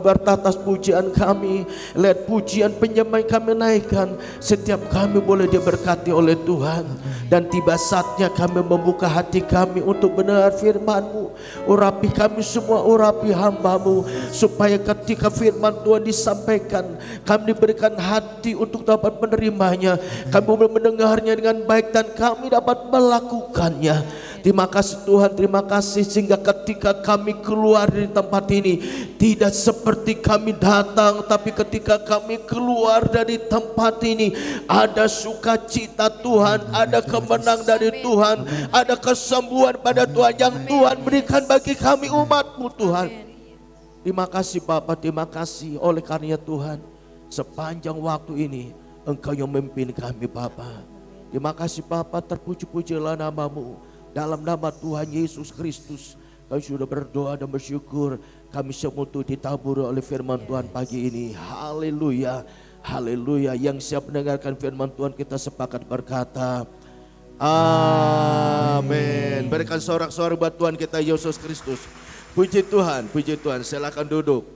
bertatas pujian kami, lihat pujian penyembah yang kami naikkan, setiap kami boleh diberkati oleh Tuhan. Dan tiba saatnya kami membuka hati kami untuk mendengar firman-Mu. Urapi kami semua, urapi hamba-Mu, supaya ketika firman Tuhan disampaikan, kami diberikan hati untuk dapat menerimanya, kami boleh mendengarnya dengan baik dan kami dapat melakukannya. Terima kasih Tuhan, terima kasih, sehingga ketika kami keluar dari tempat ini tidak seperti kami datang, tapi ketika kami keluar dari tempat ini ada sukacita Tuhan, ada kemenang dari Tuhan, ada kesembuhan pada Tuhan yang Tuhan berikan bagi kami umat-Mu Tuhan. Terima kasih Bapa, terima kasih oleh karunia Tuhan, sepanjang waktu ini Engkau yang memimpin kami Bapa. Terima kasih Bapa, terpuji-pujilah nama-Mu. Dalam nama Tuhan Yesus Kristus kami sudah berdoa dan bersyukur. Kami semua ditaburi oleh firman Tuhan pagi ini. Haleluya, haleluya. Yang siap mendengarkan firman Tuhan kita sepakat berkata amin. Berikan sorak-sorai buat Tuhan kita Yesus Kristus. Puji Tuhan, puji Tuhan. Silakan duduk.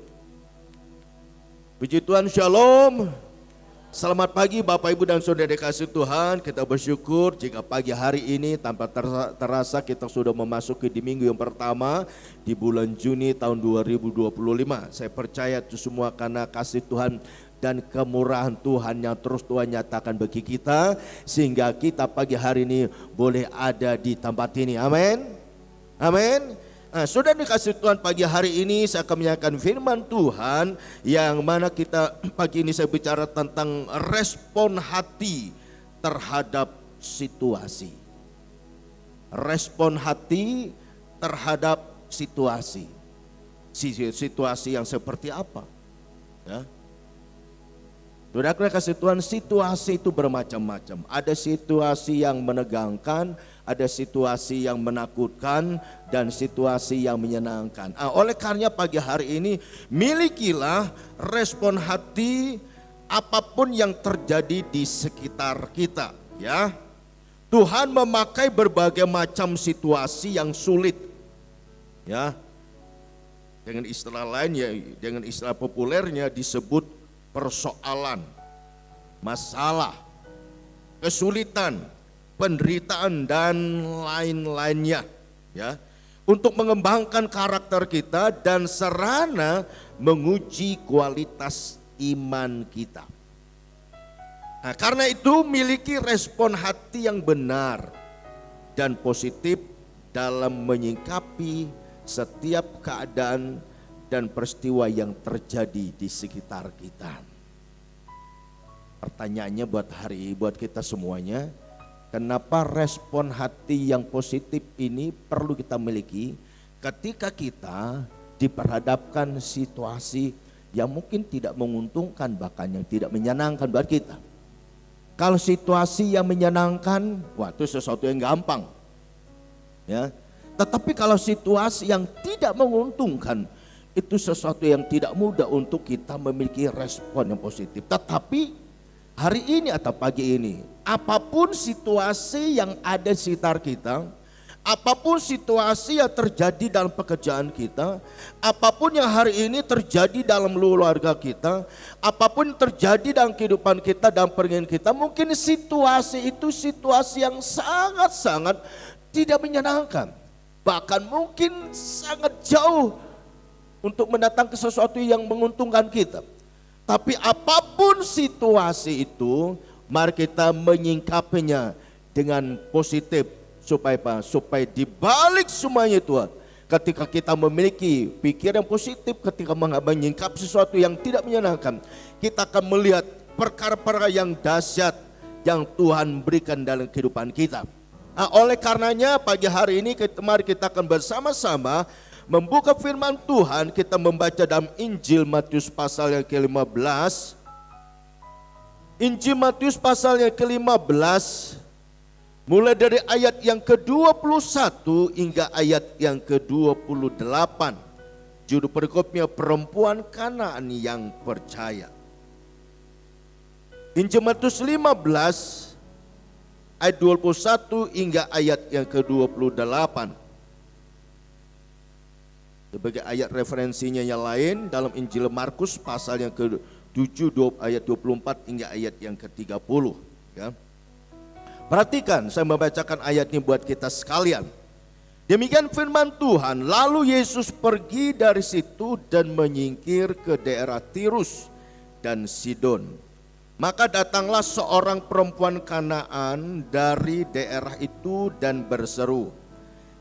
Puji Tuhan, shalom. Selamat pagi Bapak Ibu dan Saudara dikasih Tuhan. Kita bersyukur jika pagi hari ini tanpa terasa kita sudah memasuki di minggu yang pertama di bulan Juni tahun 2025. Saya percaya itu semua karena kasih Tuhan dan kemurahan Tuhan yang terus Tuhan nyatakan bagi kita, sehingga kita pagi hari ini boleh ada di tempat ini. Amin. Amin. Nah, sudah dikasih Tuhan pagi hari ini saya akan menyampaikan firman Tuhan yang mana kita pagi ini saya bicara tentang respon hati terhadap situasi. Respon hati terhadap situasi. Situasi yang seperti apa? Ya. Sudah kasih Tuhan, situasi itu bermacam-macam. Ada situasi yang menegangkan, ada situasi yang menakutkan, dan situasi yang menyenangkan. Oleh karena pagi hari ini, milikilah respon hati apapun yang terjadi di sekitar kita. Ya, Tuhan memakai berbagai macam situasi yang sulit. Ya, dengan istilah lain ya, dengan istilah populernya disebut persoalan, masalah, kesulitan, penderitaan dan lain-lainnya, ya, untuk mengembangkan karakter kita dan sarana menguji kualitas iman kita. Nah, karena itu miliki respon hati yang benar dan positif dalam menyikapi setiap keadaan dan peristiwa yang terjadi di sekitar kita. Pertanyaannya buat kita semuanya, kenapa respon hati yang positif ini perlu kita miliki ketika kita diperhadapkan situasi yang mungkin tidak menguntungkan, bahkan yang tidak menyenangkan buat kita. Kalau situasi yang menyenangkan, wah itu sesuatu yang gampang. Ya. Tetapi kalau situasi yang tidak menguntungkan, itu sesuatu yang tidak mudah untuk kita memiliki respon yang positif. Tetapi hari ini atau pagi ini, apapun situasi yang ada di sekitar kita, Apapun situasi yang terjadi dalam pekerjaan kita, apapun yang hari ini terjadi dalam keluarga kita, apapun yang terjadi dalam kehidupan kita dan peringatan kita, mungkin situasi itu situasi yang sangat-sangat tidak menyenangkan. Bahkan mungkin sangat jauh untuk mendatangkan sesuatu yang menguntungkan kita. Tapi apapun situasi itu, mari kita menyingkapinya dengan positif. Supaya apa? Supaya dibalik semuanya itu, ketika kita memiliki pikiran positif, ketika menyingkap sesuatu yang tidak menyenangkan, kita akan melihat perkara-perkara yang dahsyat yang Tuhan berikan dalam kehidupan kita. Nah, oleh karenanya pagi hari ini mari kita akan bersama-sama membuka firman Tuhan. Kita membaca dalam Injil Matius pasal yang ke-15. Injil Matius pasal yang ke-15 mulai dari ayat yang ke-21 hingga ayat yang ke-28. Judul perikopnya perempuan Kanaan yang percaya. Injil Matius 15 ayat 21 hingga ayat yang ke-28. Sebagai ayat referensinya yang lain dalam Injil Markus pasal yang ke-7 ayat 24 hingga ayat yang ke-30. Ya. Perhatikan, saya membacakan ayat ini buat kita sekalian. Demikian firman Tuhan, lalu Yesus pergi dari situ dan menyingkir ke daerah Tirus dan Sidon. Maka datanglah seorang perempuan Kanaan dari daerah itu dan berseru,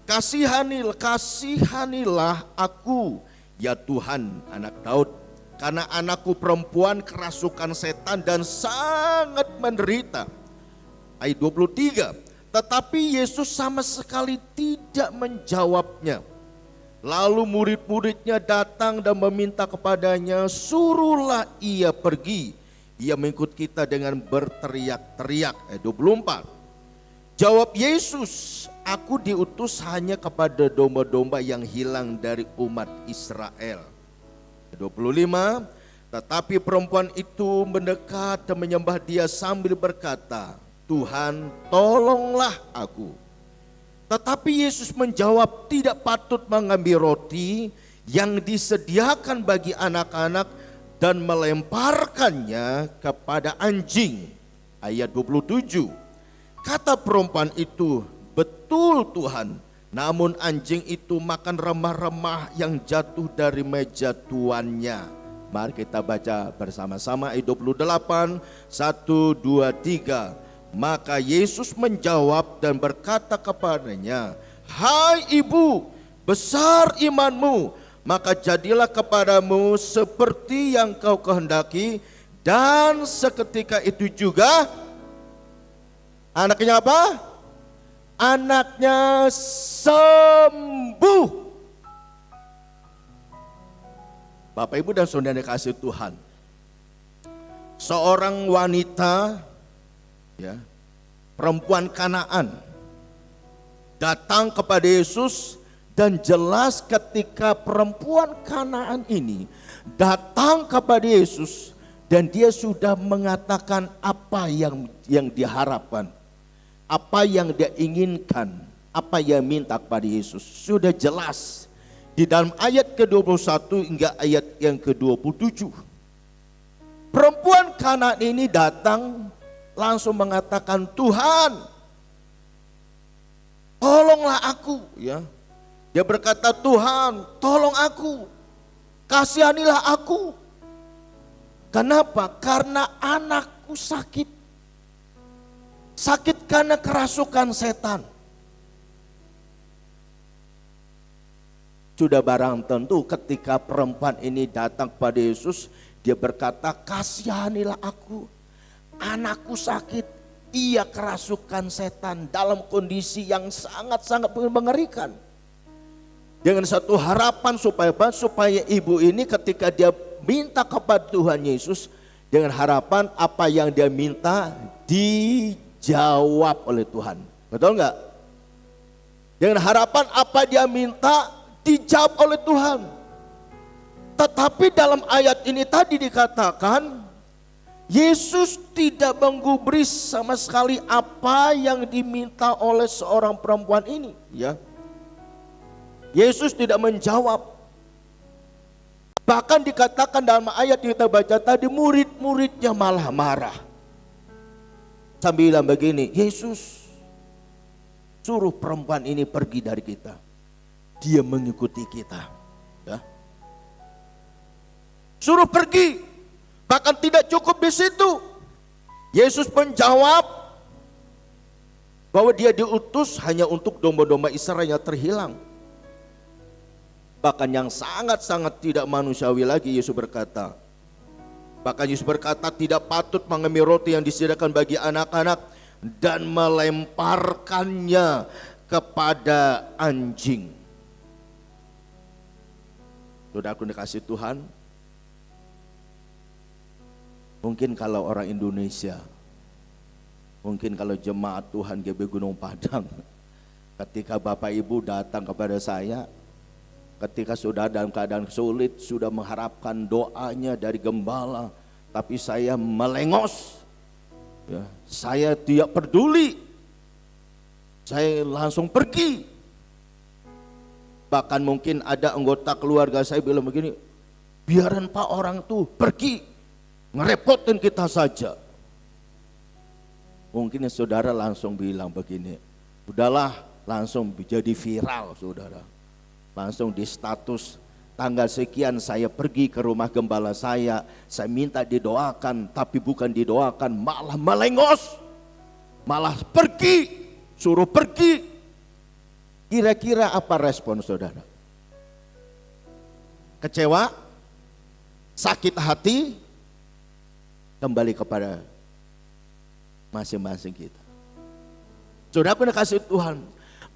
kasihanilah aku, ya Tuhan, anak Daud, karena anakku perempuan kerasukan setan dan sangat menderita. Ayat 23, tetapi Yesus sama sekali tidak menjawabnya. Lalu murid-muridnya datang dan meminta kepadanya, suruhlah ia pergi. Ia mengikut kita dengan berteriak-teriak. Ayat 24, jawab Yesus, aku diutus hanya kepada domba-domba yang hilang dari umat Israel. Ayat 25, tetapi perempuan itu mendekat dan menyembah dia sambil berkata, Tuhan, tolonglah aku. Tetapi Yesus menjawab, tidak patut mengambil roti yang disediakan bagi anak-anak dan melemparkannya kepada anjing. Ayat 27, kata perempuan itu, betul Tuhan, namun anjing itu makan remah-remah yang jatuh dari meja tuannya. Mari kita baca bersama-sama ayat 28, 1, 2, 3. Maka Yesus menjawab dan berkata kepadanya, hai ibu, besar imanmu, maka jadilah kepadamu seperti yang kau kehendaki. Dan seketika itu juga anaknya apa? Anaknya sembuh. Bapak Ibu dan Saudara yang dikasihi Tuhan, seorang wanita, ya, perempuan Kanaan datang kepada Yesus, dan jelas ketika perempuan Kanaan ini datang kepada Yesus dan dia sudah mengatakan apa yang diharapkan, apa yang dia inginkan, apa yang minta kepada Yesus, sudah jelas di dalam ayat ke-21 hingga ayat yang ke-27. Perempuan Kanaan ini datang langsung mengatakan, Tuhan, tolonglah aku. Ya, dia berkata, Tuhan, tolong aku, kasihanilah aku. Kenapa? Karena anakku sakit. Sakit karena kerasukan setan. Sudah barang tentu ketika perempuan ini datang kepada Yesus, dia berkata, kasihanilah aku. Anakku sakit, ia kerasukan setan, dalam kondisi yang sangat-sangat mengerikan. Dengan satu harapan supaya apa? Supaya ibu ini ketika dia minta kepada Tuhan Yesus, dengan harapan apa yang dia minta dijawab oleh Tuhan. Betul enggak? Dengan harapan apa dia minta dijawab oleh Tuhan. Tetapi dalam ayat ini tadi dikatakan, Yesus tidak menggubris sama sekali apa yang diminta oleh seorang perempuan ini, ya. Yesus tidak menjawab. Bahkan dikatakan dalam ayat yang kita baca tadi, murid-muridnya malah marah. Sambil bilang begini, Yesus suruh perempuan ini pergi dari kita. Dia mengikuti kita, ya. Suruh pergi. Bahkan tidak cukup di situ. Yesus menjawab bahwa dia diutus hanya untuk domba-domba Israel yang terhilang. Bahkan yang sangat-sangat tidak manusiawi lagi, Yesus berkata. Bahkan Yesus berkata tidak patut mengambil roti yang disediakan bagi anak-anak dan melemparkannya kepada anjing. Sudah aku dikasih Tuhan. Mungkin kalau orang Indonesia, mungkin kalau jemaat Tuhan GB Gunung Padang, ketika Bapak Ibu datang kepada saya, ketika sudah dalam keadaan sulit, sudah mengharapkan doanya dari gembala, tapi saya melengos, ya, saya tidak peduli, saya langsung pergi. Bahkan mungkin ada anggota keluarga saya bilang begini, biarin Pak orang tuh pergi, ngerepotin kita saja. Mungkin saudara langsung bilang begini, udahlah, langsung jadi viral saudara. Langsung di status, tanggal sekian saya pergi ke rumah gembala saya minta didoakan, tapi bukan didoakan, malah melengos, malah pergi, suruh pergi. Kira-kira apa respon saudara? Kecewa? Sakit hati? Kembali kepada masing-masing kita. Saudara pun kasih Tuhan.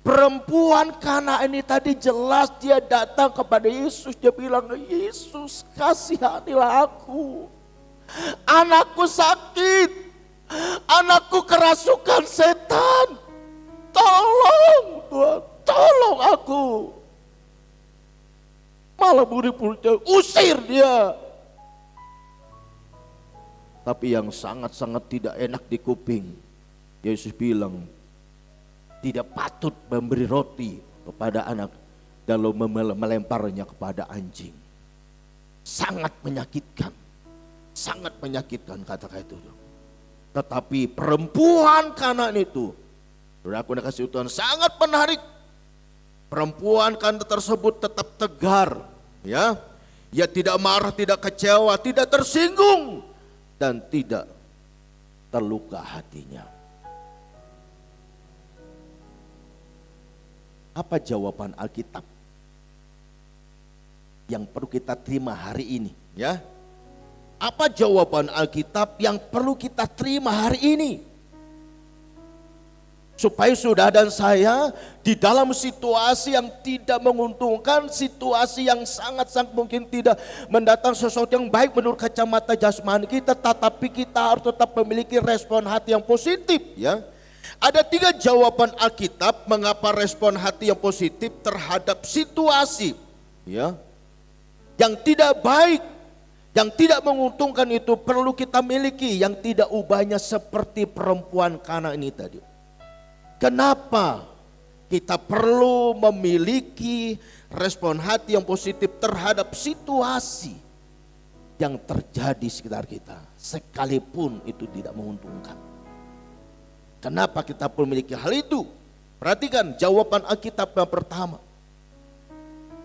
Perempuan Kana ini tadi jelas dia datang kepada Yesus. Dia bilang, Yesus kasihanilah aku. Anakku sakit. Anakku kerasukan setan. Tolong Tuhan, tolong aku. Malah murid-muridnya usir dia. Tapi yang sangat-sangat tidak enak di kuping, Yesus bilang, tidak patut memberi roti kepada anak dan melemparnya kepada anjing. Sangat menyakitkan kata-kata itu. Tetapi perempuan Kanaan itu, sudah aku kasih Tuhan, sangat menarik. Perempuan Kanaan tersebut tetap tegar, ya. Ia tidak marah, tidak kecewa, tidak tersinggung, dan tidak terluka hatinya. Apa jawaban Alkitab yang perlu kita terima hari ini, ya? Apa jawaban Alkitab yang perlu kita terima hari ini? Supaya saudara dan saya di dalam situasi yang tidak menguntungkan, situasi yang sangat-sangat mungkin tidak mendatang sesuatu yang baik menurut kacamata jasmani kita, tetapi kita harus tetap memiliki respon hati yang positif, ya. Ada 3 jawaban Alkitab mengapa respon hati yang positif terhadap situasi, ya, yang tidak baik, yang tidak menguntungkan itu perlu kita miliki, yang tidak ubahnya seperti perempuan Kana ini tadi. Kenapa kita perlu memiliki respon hati yang positif terhadap situasi yang terjadi di sekitar kita, sekalipun itu tidak menguntungkan? Kenapa kita perlu memiliki hal itu? Perhatikan jawaban Alkitab yang pertama.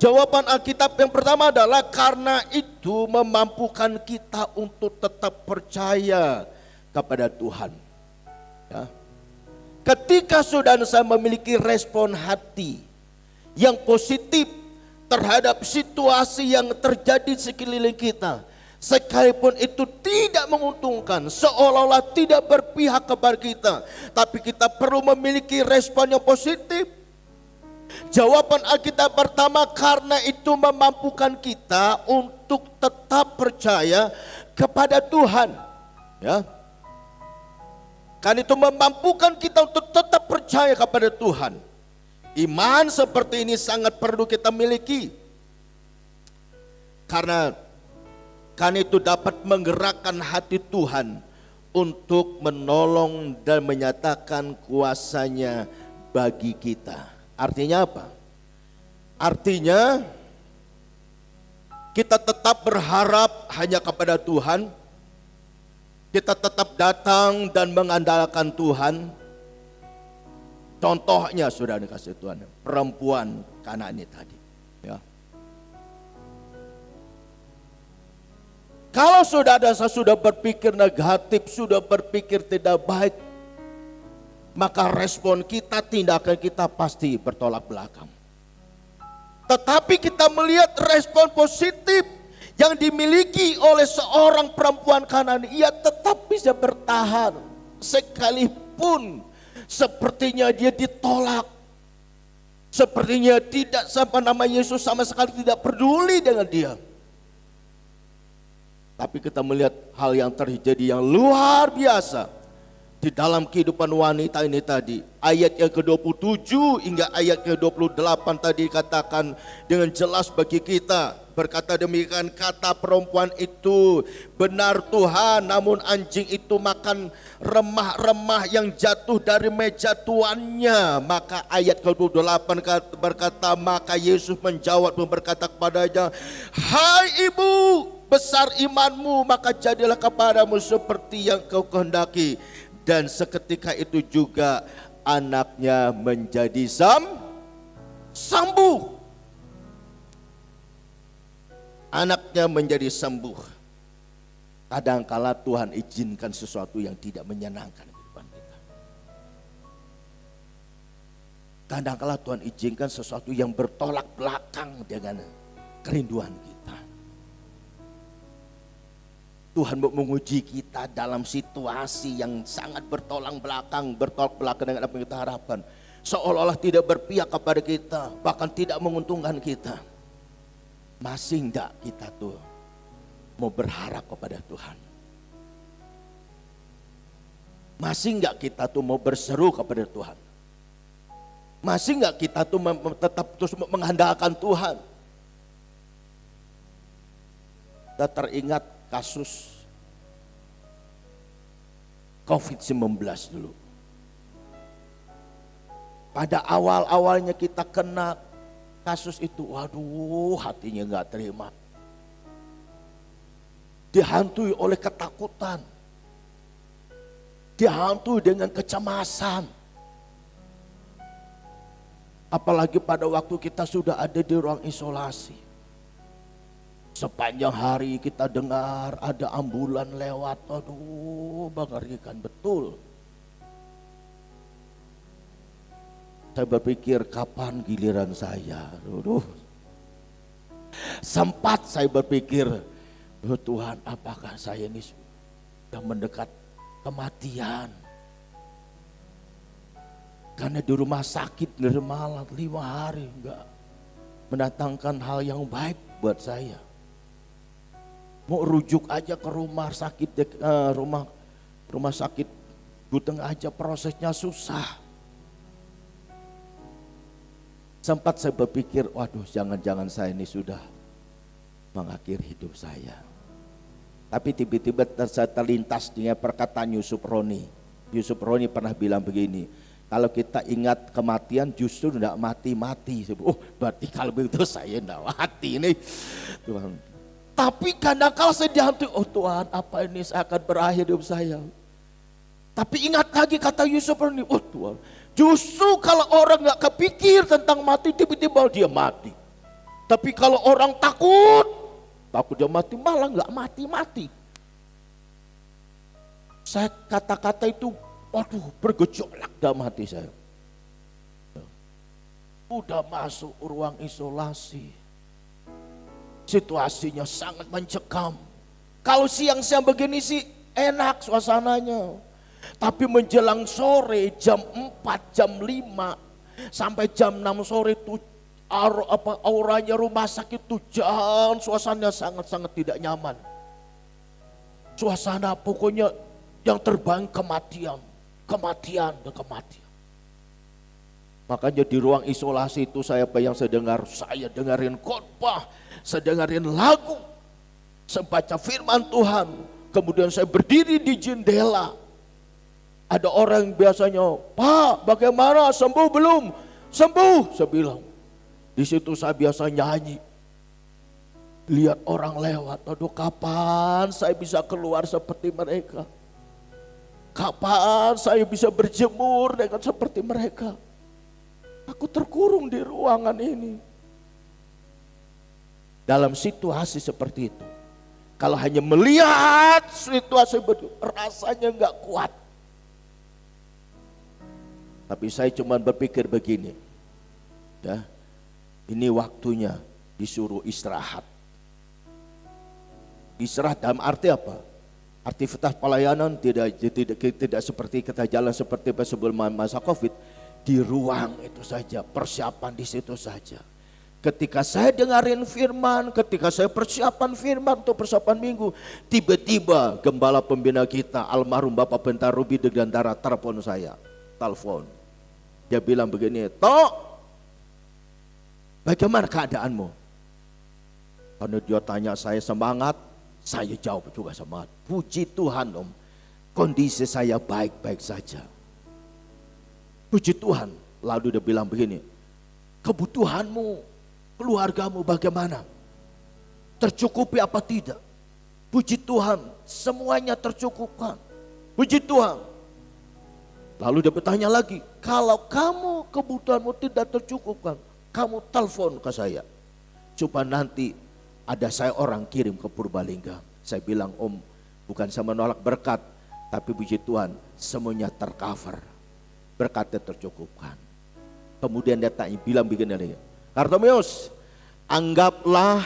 Jawaban Alkitab yang pertama adalah karena itu memampukan kita untuk tetap percaya kepada Tuhan, ya. Ketika saudara saya memiliki respon hati yang positif terhadap situasi yang terjadi di sekeliling kita, sekalipun itu tidak menguntungkan, seolah-olah tidak berpihak kepada kita, tapi kita perlu memiliki respon yang positif. Jawaban Alkitab pertama, karena itu memampukan kita untuk tetap percaya kepada Tuhan, ya. Karena itu memampukan kita untuk tetap percaya kepada Tuhan. Iman seperti ini sangat perlu kita miliki. Karena Karena itu dapat menggerakkan hati Tuhan untuk menolong dan menyatakan kuasanya bagi kita. Artinya apa? Artinya kita tetap berharap hanya kepada Tuhan. Kita tetap datang dan mengandalkan Tuhan. Contohnya sudah dikasih Tuhan, perempuan Kanani tadi. Ya. Kalau saudara sudah berpikir negatif, sudah berpikir tidak baik, maka respon kita, tindakan kita pasti bertolak belakang. Tetapi kita melihat respon positif yang dimiliki oleh seorang perempuan Kanani, ia tetap bisa bertahan sekalipun sepertinya dia ditolak, sepertinya tidak sampai nama Yesus sama sekali tidak peduli dengan dia. Tapi kita melihat hal yang terjadi yang luar biasa di dalam kehidupan wanita ini tadi. Ayat yang ke-27 hingga ayat ke-28 tadi katakan dengan jelas bagi kita. Berkata demikian, kata perempuan itu, benar Tuhan, namun anjing itu makan remah-remah yang jatuh dari meja tuannya. Maka ayat ke-28 berkata, maka Yesus menjawab dan berkata kepadanya, hai ibu, besar imanmu, maka jadilah kepadamu seperti yang kau kehendaki. Dan seketika itu juga anaknya menjadi sembuh. Anaknya menjadi sembuh. Kadangkala Tuhan izinkan sesuatu yang tidak menyenangkan kehidupan kita. Kadangkala Tuhan izinkan sesuatu yang bertolak belakang dengan kerinduan kita. Tuhan mau menguji kita dalam situasi yang sangat bertolak belakang dengan apa yang kita harapkan. Seolah-olah tidak berpihak kepada kita, bahkan tidak menguntungkan kita. Masih enggak kita tuh mau berharap kepada Tuhan? Masih enggak kita tuh mau berseru kepada Tuhan? Masih enggak kita tuh tetap terus mengandalkan Tuhan? Kita teringat kasus COVID-19 dulu. Pada awal-awalnya kita kena kasus itu, waduh, hatinya nggak terima. Dihantui oleh ketakutan. Dihantui dengan kecemasan. Apalagi pada waktu kita sudah ada di ruang isolasi. Sepanjang hari kita dengar ada ambulan lewat, aduh, mengerikan betul. Saya berpikir kapan giliran saya. Sempat saya berpikir, oh Tuhan, apakah saya ini sudah mendekat kematian? Karena di rumah sakit malam 5 hari enggak mendatangkan hal yang baik buat saya. Mau rujuk aja ke rumah sakit, rumah sakit Guteng aja prosesnya susah. Sempat saya berpikir, waduh, jangan-jangan saya ini sudah mengakhiri hidup saya. Tapi tiba-tiba saya terlintas dengan perkataan Yusuf Roni. Yusuf Roni pernah bilang begini, kalau kita ingat kematian justru tidak mati-mati. Oh, berarti kalau begitu saya tidak mati ini. Tuhan. Tapi kadang-kadang saya dihantui, oh Tuhan, apa ini saya akan berakhir hidup saya. Tapi ingat lagi kata Yusuf Roni, oh Tuhan, justru kalau orang gak kepikir tentang mati, tiba-tiba dia mati. Tapi kalau orang takut dia mati, malah gak mati-mati. Saya kata-kata itu, waduh, bergejolak dalam hati saya. Udah masuk ruang isolasi, situasinya sangat mencekam. Kalau siang-siang begini sih enak suasananya. Tapi menjelang sore jam 4, jam 5 sampai jam 6 sore itu auranya rumah sakit itu suasananya sangat-sangat tidak nyaman. Suasana pokoknya yang terbayang kematian. Makanya di ruang isolasi itu saya dengarin khotbah, saya dengarin lagu. Saya baca firman Tuhan, kemudian saya berdiri di jendela. Ada orang yang biasanya, "Pak, bagaimana, sembuh belum?" "Sembuh," saya bilang. Di situ saya biasa nyanyi. Lihat orang lewat, aduh kapan saya bisa keluar seperti mereka? Kapan saya bisa berjemur dengan seperti mereka? Aku terkurung di ruangan ini. Dalam situasi seperti itu, kalau hanya melihat situasi begitu, rasanya nggak kuat. Tapi saya cuma berpikir begini, ya, ini waktunya disuruh istirahat. Istirahat dalam arti apa? Aktivitas pelayanan tidak seperti kita jalan seperti sebelum masa Covid. Di ruang itu saja, persiapan di situ saja. Ketika saya dengarin firman, ketika saya persiapan firman untuk persiapan minggu, tiba-tiba gembala pembina kita, almarhum Bapak Pendeta Ruby Digantara, telepon saya. Telepon. Dia bilang begini, "Tok, bagaimana keadaanmu?" Karena dia tanya saya semangat, saya jawab juga semangat. "Puji Tuhan Om, kondisi saya baik-baik saja." Puji Tuhan. Lalu dia bilang begini, "Kebutuhanmu, keluargamu bagaimana? Tercukupi apa tidak?" Puji Tuhan, semuanya tercukupkan. Puji Tuhan. Lalu dia bertanya lagi, "Kalau kamu kebutuhanmu tidak tercukupkan, kamu telepon ke saya. Coba nanti ada saya orang kirim ke Purbalingga." Saya bilang, "Om, bukan saya menolak berkat, tapi puji Tuhan semuanya tercover. Berkatnya tercukupkan." Kemudian dia tanya, bilang begini, "Bartolomeus, anggaplah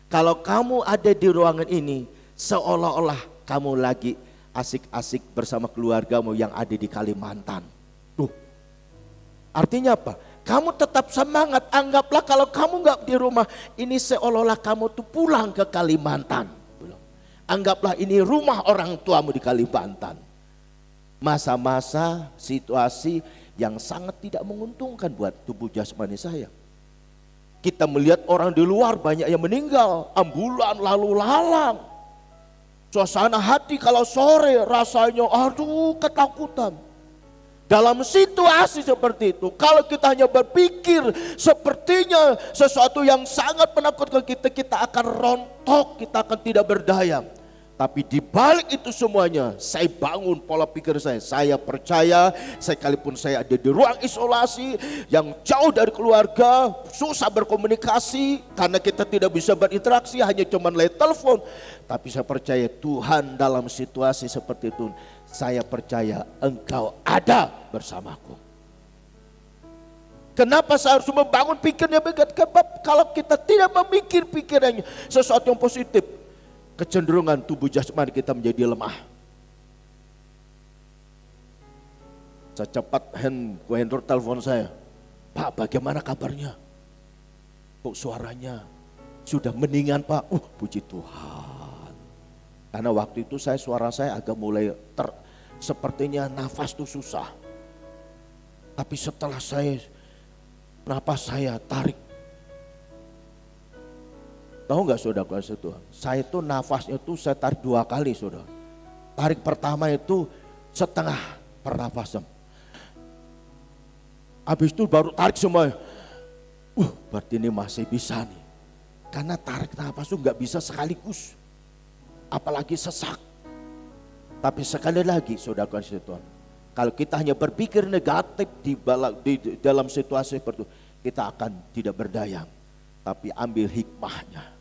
kalau kamu ada di ruangan ini seolah-olah kamu lagi asik-asik bersama keluargamu yang ada di Kalimantan." Artinya apa? Kamu tetap semangat, anggaplah kalau kamu nggak di rumah, ini seolah-olah kamu tuh pulang ke Kalimantan. Anggaplah ini rumah orang tuamu di Kalimantan. Masa-masa situasi yang sangat tidak menguntungkan buat tubuh jasmani saya. Kita melihat orang di luar banyak yang meninggal, ambulan lalu lalang. Suasana hati kalau sore rasanya aduh ketakutan. Dalam situasi seperti itu, kalau kita hanya berpikir sepertinya sesuatu yang sangat menakutkan kita, kita akan rontok, kita akan tidak berdaya. Tapi di balik itu semuanya, saya bangun pola pikir saya. Saya percaya, sekalipun saya ada di ruang isolasi yang jauh dari keluarga, susah berkomunikasi karena kita tidak bisa berinteraksi, hanya cuma lewat telepon. Tapi saya percaya Tuhan dalam situasi seperti itu, saya percaya Engkau ada bersamaku. Kenapa saya harus membangun pikirnya begitu? Kalau kita tidak memikir pikirannya sesuatu yang positif, kecenderungan tubuh jasmani kita menjadi lemah. Secepat Hendro telepon saya, "Pak, bagaimana kabarnya? Kok suaranya sudah mendingan, Pak?" Puji Tuhan. Karena waktu itu suara saya agak mulai sepertinya nafas tuh susah. Tapi setelah nafas saya tarik. Tahu nggak saudara kasih Tuhan? Saya itu nafasnya itu saya tarik 2 kali saudara. Tarik pertama itu setengah pernafasan. Habis itu baru tarik semua. Berarti ini masih bisa nih. Karena tarik nafas itu nggak bisa sekaligus. Apalagi sesak. Tapi sekali lagi saudara kasih Tuhan. Kalau kita hanya berpikir negatif di dalam situasi seperti itu, kita akan tidak berdaya. Tapi ambil hikmahnya.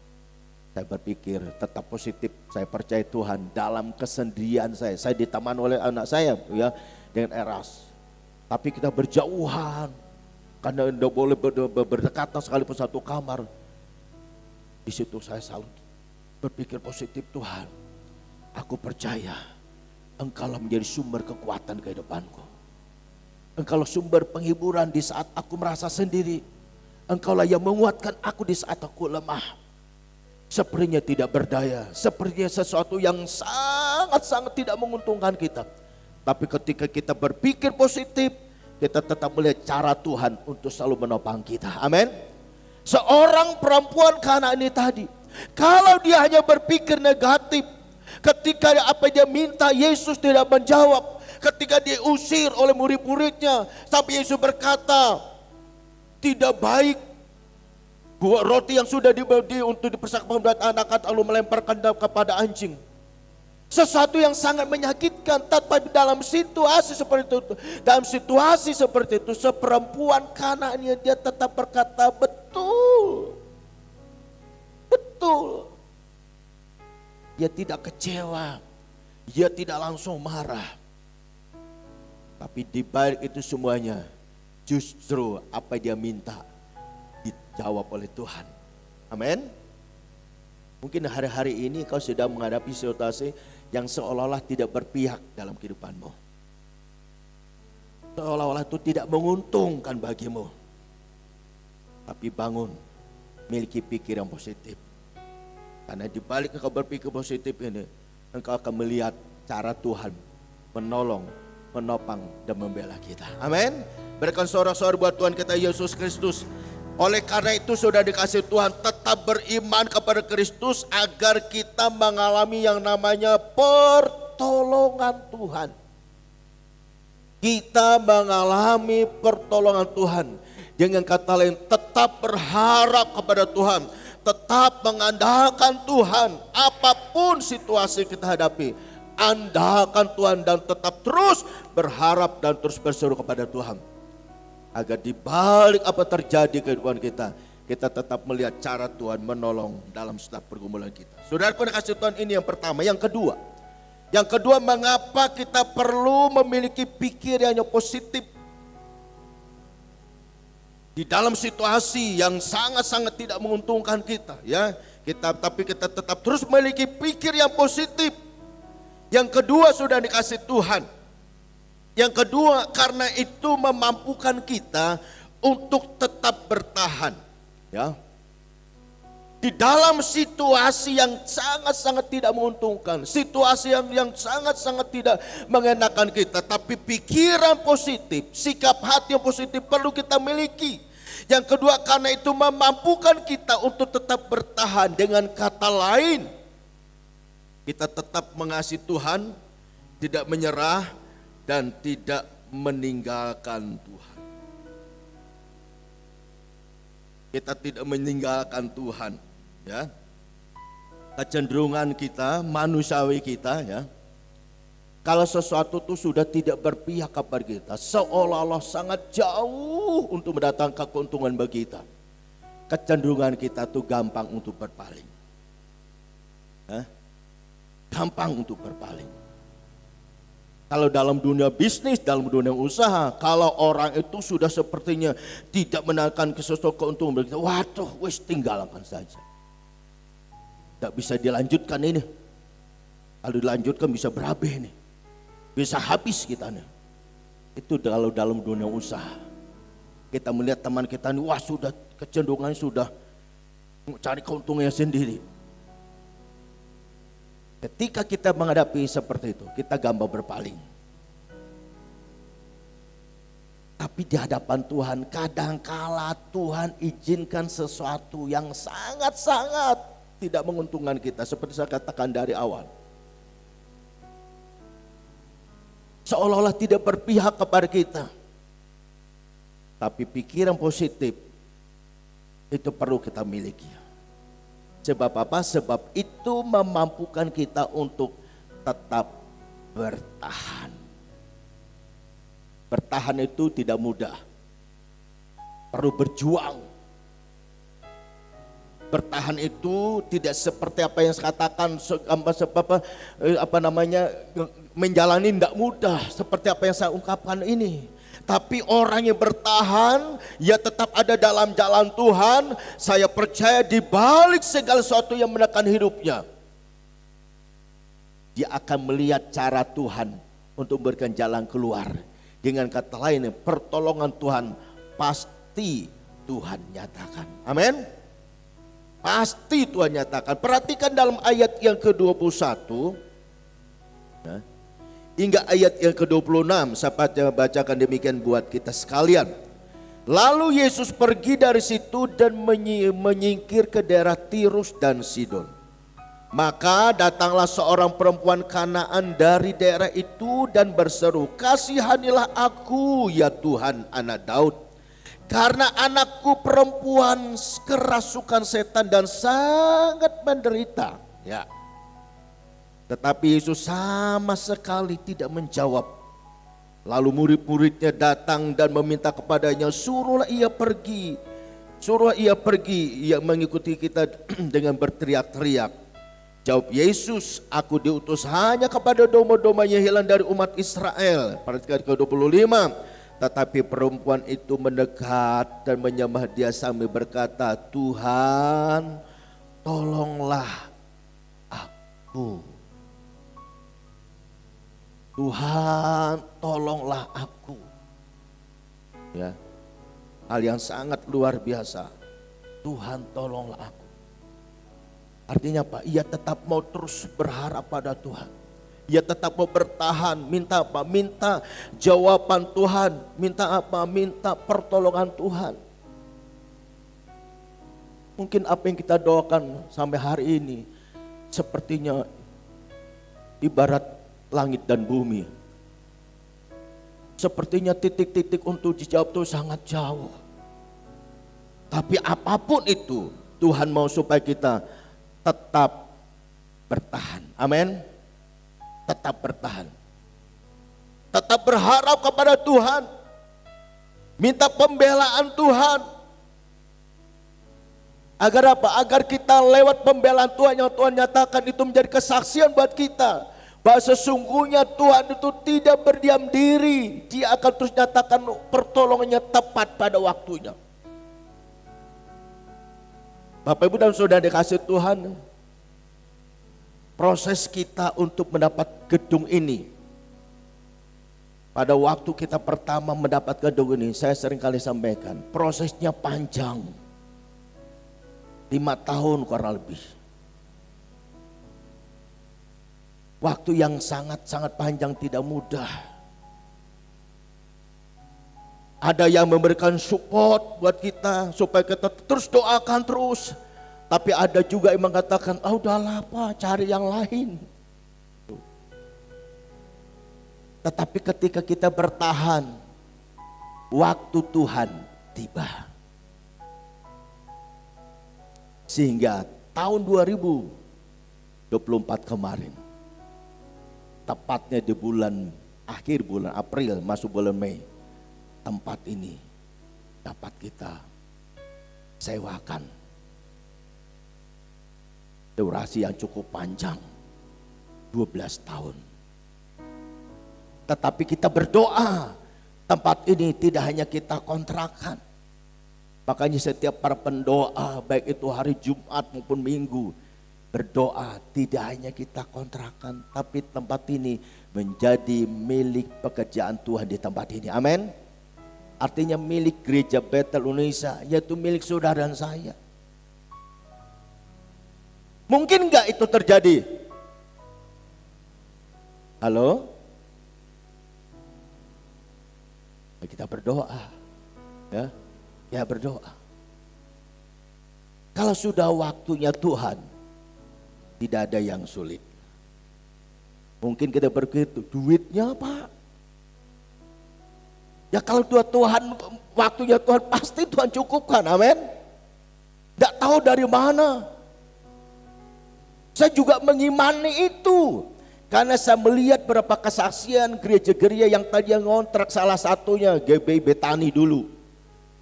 Saya berpikir tetap positif, saya percaya Tuhan dalam kesendirian saya ditemani oleh anak saya ya dengan Eras. Tapi kita berjauhan karena tidak boleh berdekatan sekalipun satu kamar. Di situ saya selalu berpikir positif, Tuhan, aku percaya Engkaulah menjadi sumber kekuatan kehidupanku. Engkaulah sumber penghiburan di saat aku merasa sendiri. Engkaulah yang menguatkan aku di saat aku lemah. Sepertinya tidak berdaya, sepertinya sesuatu yang sangat-sangat tidak menguntungkan kita. Tapi ketika kita berpikir positif, kita tetap melihat cara Tuhan untuk selalu menopang kita. Amin. Seorang perempuan Kana ini tadi, Kalau dia hanya berpikir negatif, ketika apa dia minta Yesus tidak menjawab, ketika dia usir oleh murid-muridnya, sampai Yesus berkata, tidak baik buat roti yang sudah diberi untuk dipersembahkan buat anak-anak lalu melemparkan kepada anjing. Sesuatu yang sangat menyakitkan. Tapi dalam situasi seperti itu, seperempuan Kanaan dia tetap berkata betul. Betul. Dia tidak kecewa. Dia tidak langsung marah. Tapi di balik itu semuanya, justru apa dia minta dijawab oleh Tuhan. Amin. Mungkin hari-hari ini kau sedang menghadapi situasi yang seolah-olah tidak berpihak dalam kehidupanmu. Seolah-olah itu tidak menguntungkan bagimu. Tapi bangun, miliki pikiran positif. Karena di balik engkau berpikir positif ini, engkau akan melihat cara Tuhan menolong, menopang dan membela kita. Amin. Berikan sorak-sorai buat Tuhan kita Yesus Kristus. Oleh karena itu saudara dikasih Tuhan, tetap beriman kepada Kristus agar kita mengalami yang namanya pertolongan Tuhan. Kita mengalami pertolongan Tuhan. Dengan kata lain, tetap berharap kepada Tuhan, tetap mengandalkan Tuhan. Apapun situasi kita hadapi, andalkan Tuhan dan tetap terus berharap dan terus berseru kepada Tuhan. Agar di balik apa terjadi kehidupan kita, kita tetap melihat cara Tuhan menolong dalam setiap pergumulan kita. Saudara pun kasih Tuhan ini yang pertama. Yang kedua, mengapa kita perlu memiliki pikiran yang positif di dalam situasi yang sangat-sangat tidak menguntungkan kita, ya. Tapi kita tetap terus memiliki pikir yang positif. Yang kedua, sudah dikasih Tuhan. Yang kedua, karena itu memampukan kita untuk tetap bertahan, ya. Di dalam situasi yang sangat-sangat tidak menguntungkan, situasi yang sangat-sangat tidak mengenakan kita, tapi pikiran positif, sikap hati yang positif perlu kita miliki. Yang kedua, karena itu memampukan kita untuk tetap bertahan. Dengan kata lain, kita tetap mengasihi Tuhan, tidak menyerah, dan tidak meninggalkan Tuhan. Kita tidak meninggalkan Tuhan, ya. Kecenderungan kita, manusiawi kita, ya. Kalau sesuatu itu sudah tidak berpihak kepada kita, seolah-olah sangat jauh untuk mendatangkan keuntungan bagi kita, kecenderungan kita tuh gampang untuk berpaling, ya. Gampang untuk berpaling. Kalau dalam dunia bisnis, dalam dunia usaha, kalau orang itu sudah sepertinya tidak menaikkan sesuatu keuntungan bagi kita, waduh, wis tinggalkan saja. Tidak bisa dilanjutkan ini. Kalau dilanjutkan bisa berabe nih, bisa habis kita nih. Itu kalau dalam dunia usaha. Kita melihat teman kita nih, wah sudah kecenderungan sudah cari keuntungannya sendiri. Ketika kita menghadapi seperti itu, kita gampang berpaling. Tapi di hadapan Tuhan, kadangkala Tuhan izinkan sesuatu yang sangat-sangat tidak menguntungkan kita. Seperti saya katakan dari awal. Seolah-olah tidak berpihak kepada kita. Tapi pikiran positif itu perlu kita miliki. Sebab apa? Sebab itu memampukan kita untuk tetap bertahan. Bertahan itu tidak mudah. Perlu berjuang. Bertahan itu tidak seperti apa yang saya katakan, menjalani tidak mudah seperti apa yang saya ungkapkan ini. Tapi orang yang bertahan, ia tetap ada dalam jalan Tuhan. Saya percaya di balik segala sesuatu yang menekan hidupnya, dia akan melihat cara Tuhan untuk memberikan jalan keluar. Dengan kata lain, pertolongan Tuhan pasti Tuhan nyatakan. Amin. Pasti Tuhan nyatakan. Perhatikan dalam ayat yang ke-21. Nah, hingga ayat yang ke-26, saya bacakan demikian buat kita sekalian. Lalu Yesus pergi dari situ dan menyingkir ke daerah Tirus dan Sidon. Maka datanglah seorang perempuan Kanaan dari daerah itu dan berseru, "Kasihanilah aku ya Tuhan, anak Daud. Karena anakku perempuan kerasukan setan dan sangat menderita." Ya. Tetapi Yesus sama sekali tidak menjawab. Lalu murid-muridnya datang dan meminta kepadanya, "Suruhlah ia pergi. Suruh ia pergi." Ia mengikuti kita dengan berteriak-teriak. Jawab Yesus, "Aku diutus hanya kepada domba-domba yang hilang dari umat Israel." Perhatikan ke-25. Tetapi perempuan itu mendekat dan menyembah dia sambil berkata, "Tuhan, tolonglah aku. Tuhan, tolonglah aku." Ya, hal yang sangat luar biasa. Tuhan, tolonglah aku. Artinya apa? Ia tetap mau terus berharap pada Tuhan. Ia tetap mau bertahan. Minta apa? Minta jawaban Tuhan. Minta apa? Minta pertolongan Tuhan. Mungkin apa yang kita doakan sampai hari ini sepertinya ibarat langit dan bumi. Sepertinya titik-titik untuk dijawab itu sangat jauh. Tapi apapun itu, Tuhan mau supaya kita tetap bertahan. Amin. Tetap bertahan. Tetap berharap kepada Tuhan. Minta pembelaan Tuhan. Agar apa? Agar kita lewat pembelaan Tuhan yang Tuhan nyatakan itu menjadi kesaksian buat kita. Bahwa sesungguhnya Tuhan itu tidak berdiam diri. Dia akan terus nyatakan pertolongannya tepat pada waktunya. Bapak Ibu dan Saudara dikasih Tuhan, proses kita untuk mendapat gedung ini. Pada waktu kita pertama mendapat gedung ini, saya sering kali sampaikan, prosesnya panjang. 5 tahun kurang lebih. Waktu yang sangat-sangat panjang, tidak mudah. Ada yang memberikan support buat kita supaya kita terus doakan terus. Tapi ada juga yang mengatakan, udahlah Pak, cari yang lain. Tetapi ketika kita bertahan, waktu Tuhan tiba. Sehingga tahun 2024 kemarin, tepatnya di akhir bulan April masuk bulan Mei, tempat ini dapat kita sewakan. Durasi yang cukup panjang, 12 tahun. Tetapi kita berdoa, tempat ini tidak hanya kita kontrakan. Makanya setiap para pendoa, baik itu hari Jumat maupun Minggu, berdoa tidak hanya kita kontrakan, tapi tempat ini menjadi milik pekerjaan Tuhan di tempat ini. Amin. Artinya milik Gereja Bethel Indonesia, yaitu milik saudara dan saya. Mungkin enggak itu terjadi? Halo? Kita berdoa. Ya berdoa. Kalau sudah waktunya Tuhan, tidak ada yang sulit. Mungkin kita berpikir, duitnya Pak. Ya kalau Tuhan, waktunya Tuhan, pasti Tuhan cukupkan, amin. Tidak tahu dari mana. Saya juga mengimani itu. Karena saya melihat berapa kesaksian gereja-gereja yang tadi yang ngontrak, salah satunya GBI Betani dulu.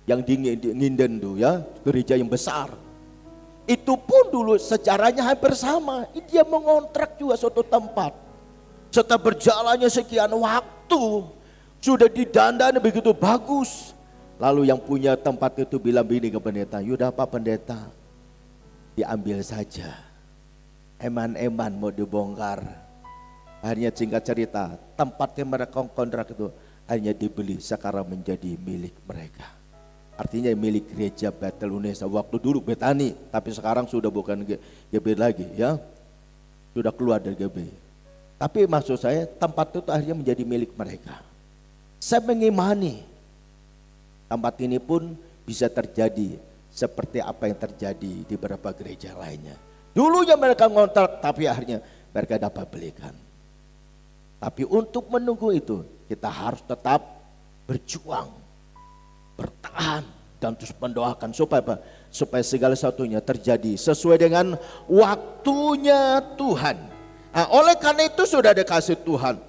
Yang di Nginden tuh ya, gereja yang besar. Itu pun dulu sejarahnya hampir sama. Dia mengontrak juga suatu tempat. Setelah berjalannya sekian waktu, sudah didandani begitu bagus. Lalu yang punya tempat itu bilang begini ke pendeta, "Yaudah Pak Pendeta, diambil saja. Eman-eman mau dibongkar." Akhirnya singkat cerita, tempat yang mereka kontrak itu hanya dibeli, sekarang menjadi milik mereka. Artinya milik Gereja Bethel Indonesia. Waktu dulu Betani, tapi sekarang sudah bukan GBI lagi ya. Sudah keluar dari GBI. Tapi maksud saya tempat itu akhirnya menjadi milik mereka. Saya mengimani Tempat ini pun bisa terjadi seperti apa yang terjadi di beberapa gereja lainnya. Dulunya mereka ngontrak, tapi akhirnya mereka dapat belikan. Tapi untuk menunggu itu, kita harus tetap berjuang, bertahan, dan terus mendoakan supaya apa? Supaya segala satunya terjadi sesuai dengan waktunya Tuhan. Nah, oleh karena itu sudah dikasih Tuhan.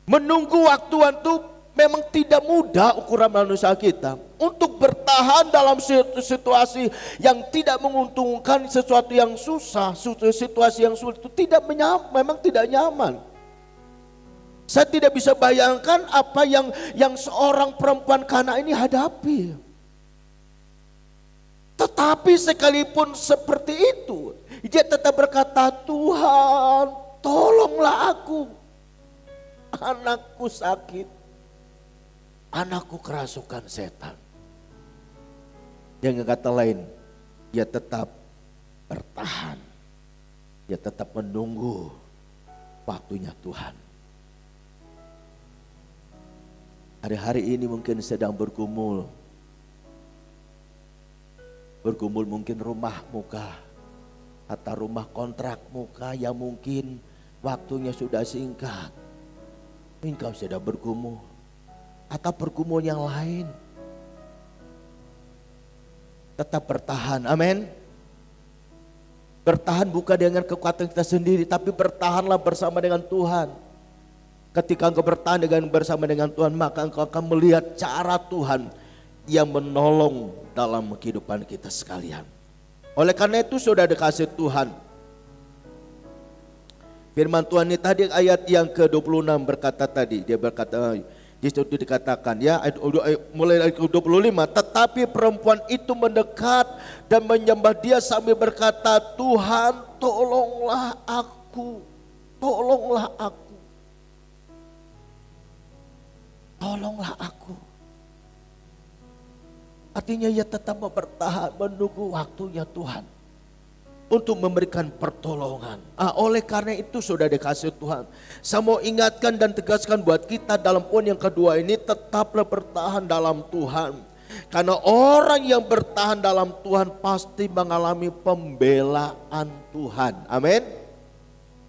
Menunggu waktuan itu memang tidak mudah ukuran manusia kita. Untuk bertahan dalam situasi yang tidak menguntungkan, sesuatu yang susah, situasi yang sulit itu memang tidak nyaman. Saya tidak bisa bayangkan apa yang seorang perempuan Kana ini hadapi. Tetapi sekalipun seperti itu, dia tetap berkata, Tuhan tolonglah aku. Anakku sakit, anakku kerasukan setan. Dengan kata lain, dia tetap bertahan. Dia tetap menunggu waktunya Tuhan. Hari-hari ini mungkin sedang bergumul. Bergumul mungkin rumah muka atau rumah kontrak muka yang mungkin waktunya sudah singkat. Engkau sedang bergumul atau bergumul yang lain. Tetap bertahan, amin. Bertahan bukan dengan kekuatan kita sendiri, tapi bertahanlah bersama dengan Tuhan. Ketika engkau bertahan bersama dengan Tuhan, maka engkau akan melihat cara Tuhan yang menolong dalam kehidupan kita sekalian. Oleh karena itu sudah dikasih Tuhan. Firman Tuhan ini tadi ayat yang ke-26 berkata tadi, dia berkata, di situ dikatakan ya, mulai ayat ke-25, tetapi perempuan itu mendekat dan menyembah dia sambil berkata, Tuhan tolonglah aku, tolonglah aku. Tolonglah aku. Artinya ia tetap bertahan menunggu waktunya Tuhan untuk memberikan pertolongan. Oleh karena itu sudah dikasih Tuhan. Saya mau ingatkan dan tegaskan buat kita dalam poin yang kedua ini, tetaplah bertahan dalam Tuhan. Karena orang yang bertahan dalam Tuhan pasti mengalami pembelaan Tuhan. Amin.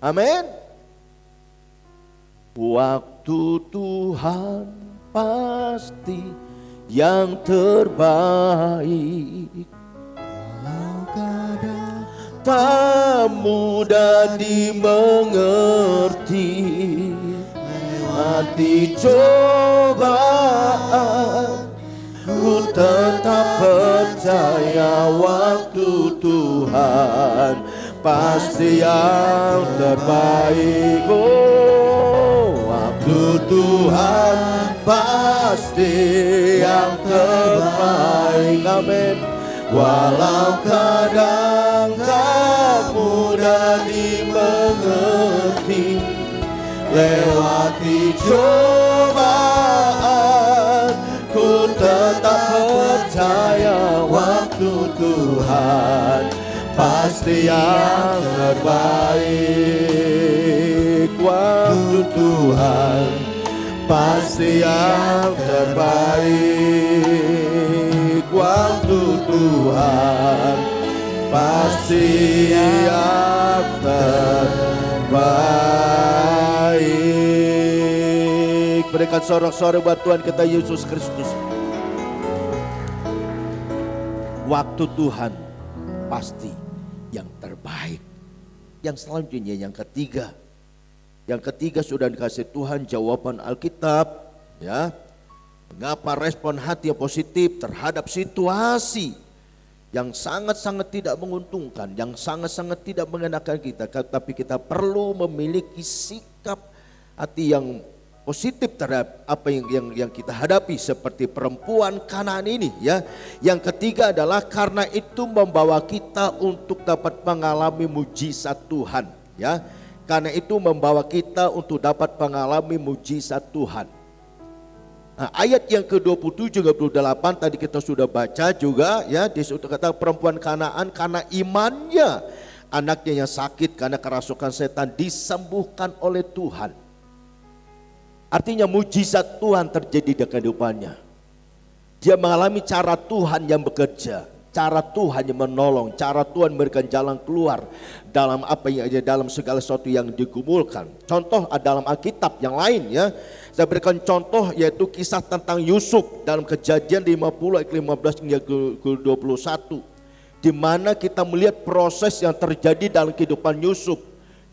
Amin. Waktu Tuhan pasti yang terbaik. Tak mudah dimengerti, lewati cobaan, ku tetap percaya waktu Tuhan pasti yang terbaik. Waktu Tuhan pasti yang terbaik. Amin. Walau kadang tak mudah dimengerti, lewati cobaan, ku tetap percaya waktu Tuhan pasti yang terbaik. Waktu Tuhan pasti yang terbaik. Waktu Tuhan pasti yang terbaik. Berikan sorak-sorai buat Tuhan kita Yesus Kristus. Waktu Tuhan pasti yang terbaik. Yang selanjutnya yang ketiga. Yang ketiga sudah dikasih Tuhan jawaban Alkitab, ya. Mengapa respon hati yang positif terhadap situasi yang sangat-sangat tidak menguntungkan, yang sangat-sangat tidak mengenakan kita, tapi kita perlu memiliki sikap hati yang positif terhadap apa yang kita hadapi, seperti perempuan Kanaan ini, ya. Yang ketiga adalah karena itu membawa kita untuk dapat mengalami mujizat Tuhan, ya. Karena itu membawa kita untuk dapat mengalami mujizat Tuhan. Nah, ayat yang ke-27 ke-28 tadi kita sudah baca juga, ya. Di situ kata perempuan Kanaan karena imannya anaknya yang sakit karena kerasukan setan disembuhkan oleh Tuhan. Artinya mujizat Tuhan terjadi di kehidupannya. Dia mengalami cara Tuhan yang bekerja, cara Tuhan yang menolong, cara Tuhan memberikan jalan keluar dalam apa yang ada dalam segala sesuatu yang digumulkan. Contoh dalam Alkitab yang lain ya. Saya berikan contoh yaitu kisah tentang Yusuf dalam Kejadian 50 ayat 15 hingga ke 21. Di mana kita melihat proses yang terjadi dalam kehidupan Yusuf.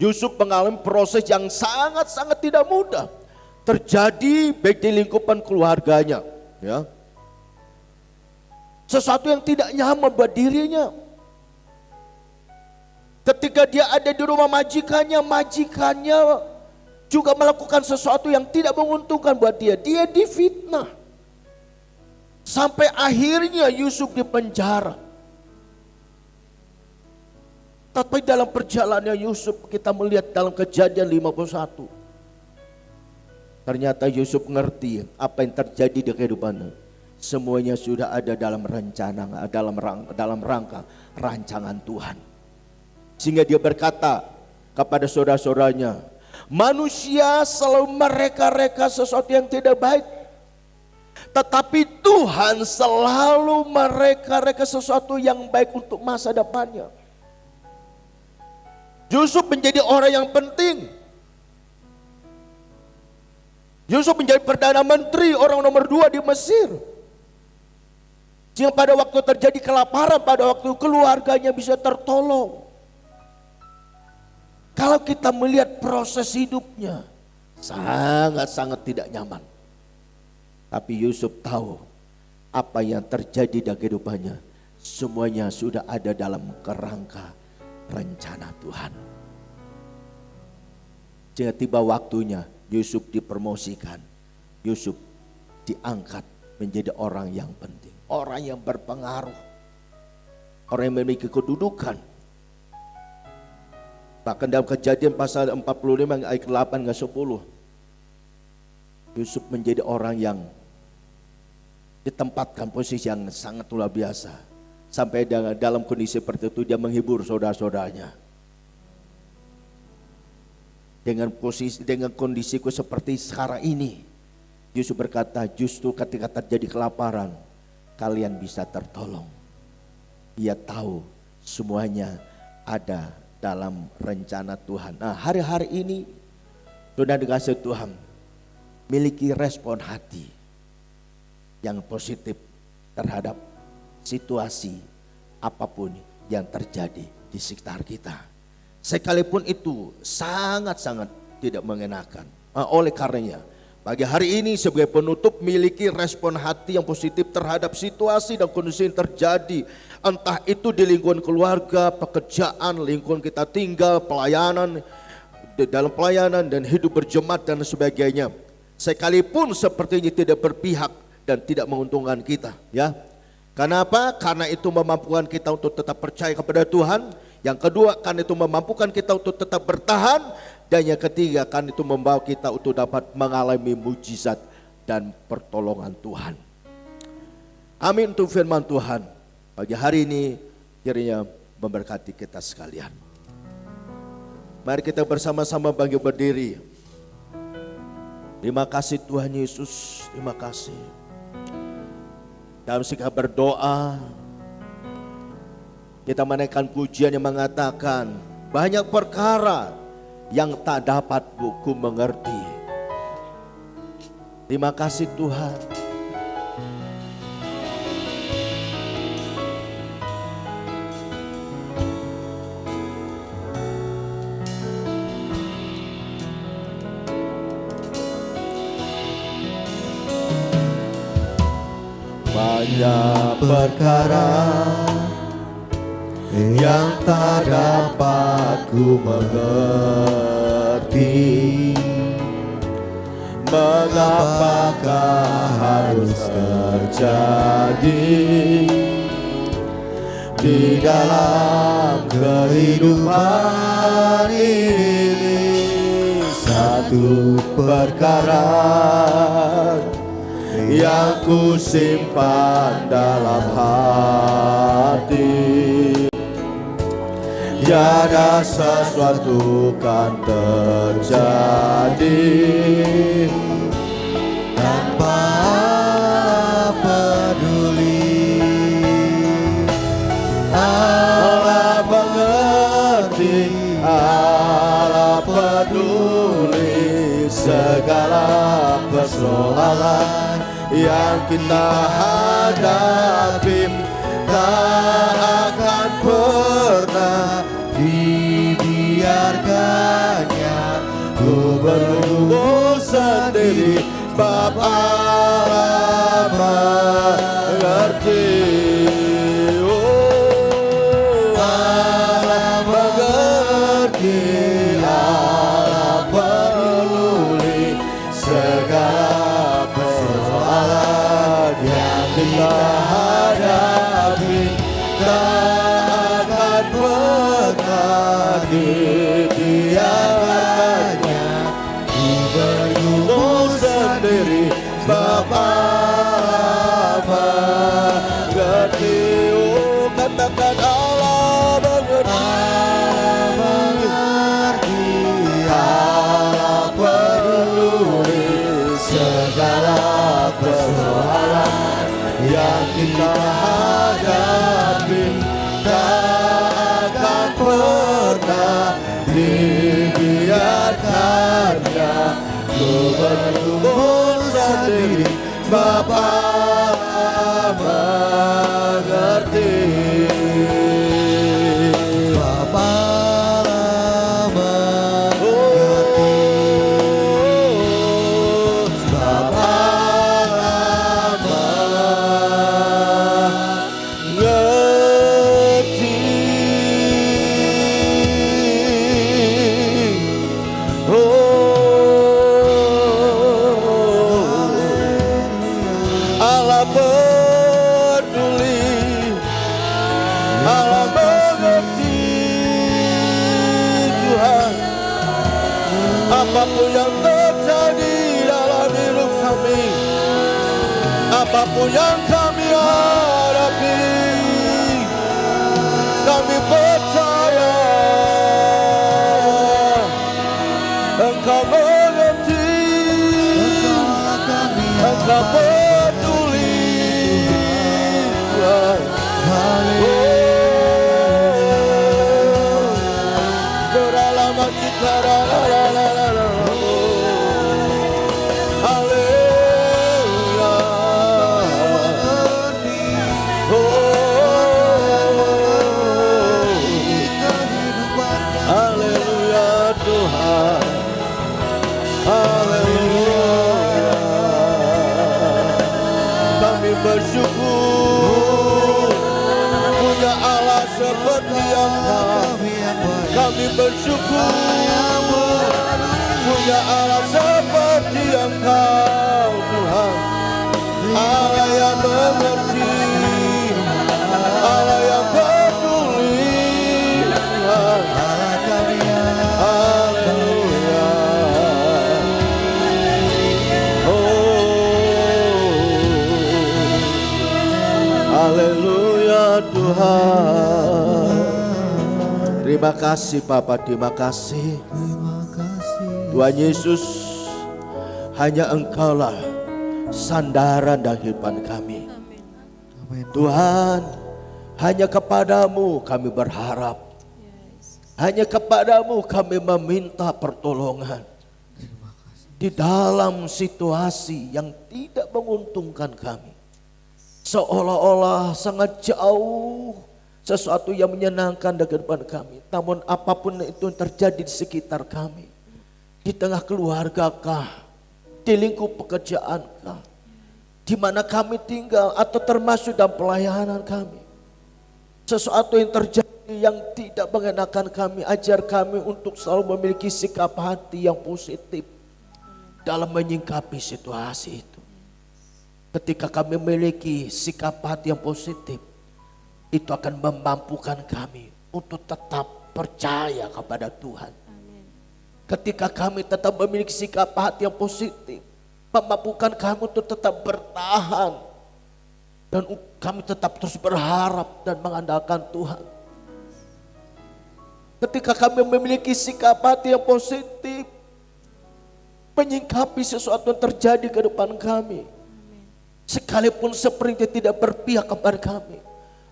Yusuf mengalami proses yang sangat-sangat tidak mudah. Terjadi baik di lingkupan keluarganya ya. Sesuatu yang tidak nyaman buat dirinya. Ketika dia ada di rumah majikannya juga melakukan sesuatu yang tidak menguntungkan buat dia. Dia difitnah. Sampai akhirnya Yusuf dipenjara. Tapi dalam perjalanan Yusuf kita melihat dalam Kejadian 51. Ternyata Yusuf mengerti apa yang terjadi di kehidupannya. Semuanya sudah ada dalam rencana, dalam rangka rancangan Tuhan. Sehingga dia berkata kepada saudara-saudaranya, manusia selalu mereka-reka sesuatu yang tidak baik. Tetapi Tuhan selalu mereka-reka sesuatu yang baik untuk masa depannya. Yusuf menjadi orang yang penting. Yusuf menjadi Perdana Menteri, orang nomor 2 di Mesir. Sehingga pada waktu terjadi kelaparan, pada waktu keluarganya bisa tertolong. Kalau kita melihat proses hidupnya, sangat-sangat tidak nyaman. Tapi Yusuf tahu apa yang terjadi dalam kehidupannya. Semuanya sudah ada dalam kerangka rencana Tuhan. Sehingga tiba waktunya Yusuf dipromosikan. Yusuf diangkat menjadi orang yang penting. Orang yang berpengaruh. Orang yang memiliki kedudukan. Bahkan dalam Kejadian pasal 45 ayat 8 ke 10. Yusuf menjadi orang yang ditempatkan posisi yang sangat luar biasa. Sampai dalam kondisi seperti itu dia menghibur saudara-saudaranya. Dengan kondisiku seperti sekarang ini. Yusuf berkata, justru ketika terjadi kelaparan, kalian bisa tertolong. Ia tahu semuanya ada dalam rencana Tuhan. Nah, hari-hari ini sudah dikasih Tuhan, miliki respon hati yang positif terhadap situasi apapun yang terjadi di sekitar kita. Sekalipun itu sangat-sangat tidak mengenakan. Oleh karenanya, pagi hari ini sebagai penutup miliki respon hati yang positif terhadap situasi dan kondisi yang terjadi. Entah itu di lingkungan keluarga, pekerjaan, lingkungan kita tinggal, pelayanan, dalam pelayanan dan hidup berjemaat dan sebagainya. Sekalipun sepertinya tidak berpihak dan tidak menguntungkan kita, ya. Kenapa? Karena itu memampukan kita untuk tetap percaya kepada Tuhan. Yang kedua, karena itu memampukan kita untuk tetap bertahan. Dan yang ketiga, karena itu membawa kita untuk dapat mengalami mujizat dan pertolongan Tuhan. Amin untuk firman Tuhan. Pagi hari ini kiranya memberkati kita sekalian. Mari kita bersama-sama bangkit berdiri. Terima kasih Tuhan Yesus, terima kasih. Dalam sikap berdoa, kita menaikkan pujian yang mengatakan, banyak perkara yang tak dapat buku mengerti. Terima kasih Tuhan. Banyak perkara yang tak dapat ku mengerti. Mengapakah harus terjadi di dalam kehidupan ini? Satu perkara yang ku simpan dalam hati, tiada sesuatu kan terjadi tanpa Allah peduli segala persoalan yang kita hadapi, tak akan pernah dibiarkannya. Ku bergumul sendiri, sebab Allah mengerti. Oh, Allah mengerti, Allah peduli segala persoalan yang kita hadapi, tak akan pernah dibiarkannya. Ku bergumul sendiri, sebab Allah mengerti. Oh, katakan Allah mengerti, Allah peduli segala persoalan yang kita hadapi, tak akan pernah dibiarkannya. Ku bergumul sendiri, sebab Allah mengerti. Sebab Allah mengerti. Sebab Allah mengerti. Allah peduli, Allah mengerti Tuhan. Apapun yang terjadi dalam hidup kami, apapun yang kami hadapi, kami percaya Engkau mengerti, Engkau peduli Tuhan. Beralamat kita, haleluya. Haleluya Tuhan, haleluya. Kami bersyukur punya Allah seperti Engkau. Kami bersyukur punya Allah seperti Engkau Tuhan. Allah yang mengerti, Allah yang peduli Tuhan. Haleluya. Haleluya Tuhan. Terima kasih Bapa, terima kasih Tuhan Yesus. Hanya Engkaulah sandaran dan hidupan kami Tuhan. Hanya kepadamu kami berharap, hanya kepadamu kami meminta pertolongan di dalam situasi yang tidak menguntungkan kami. Seolah-olah sangat jauh sesuatu yang menyenangkan di depan kami. Namun apapun itu yang terjadi di sekitar kami, di tengah keluarga kah, di lingkup pekerjaan kah, di mana kami tinggal atau termasuk dalam pelayanan kami, sesuatu yang terjadi yang tidak mengenakan kami, ajar kami untuk selalu memiliki sikap hati yang positif dalam menyikapi situasi itu. Ketika kami memiliki sikap hati yang positif, itu akan memampukan kami untuk tetap percaya kepada Tuhan. Ketika kami tetap memiliki sikap hati yang positif, memampukan kami untuk tetap bertahan, dan kami tetap terus berharap dan mengandalkan Tuhan. Ketika kami memiliki sikap hati yang positif, menyikapi sesuatu yang terjadi ke depan kami, sekalipun seperti tidak berpihak kepada kami,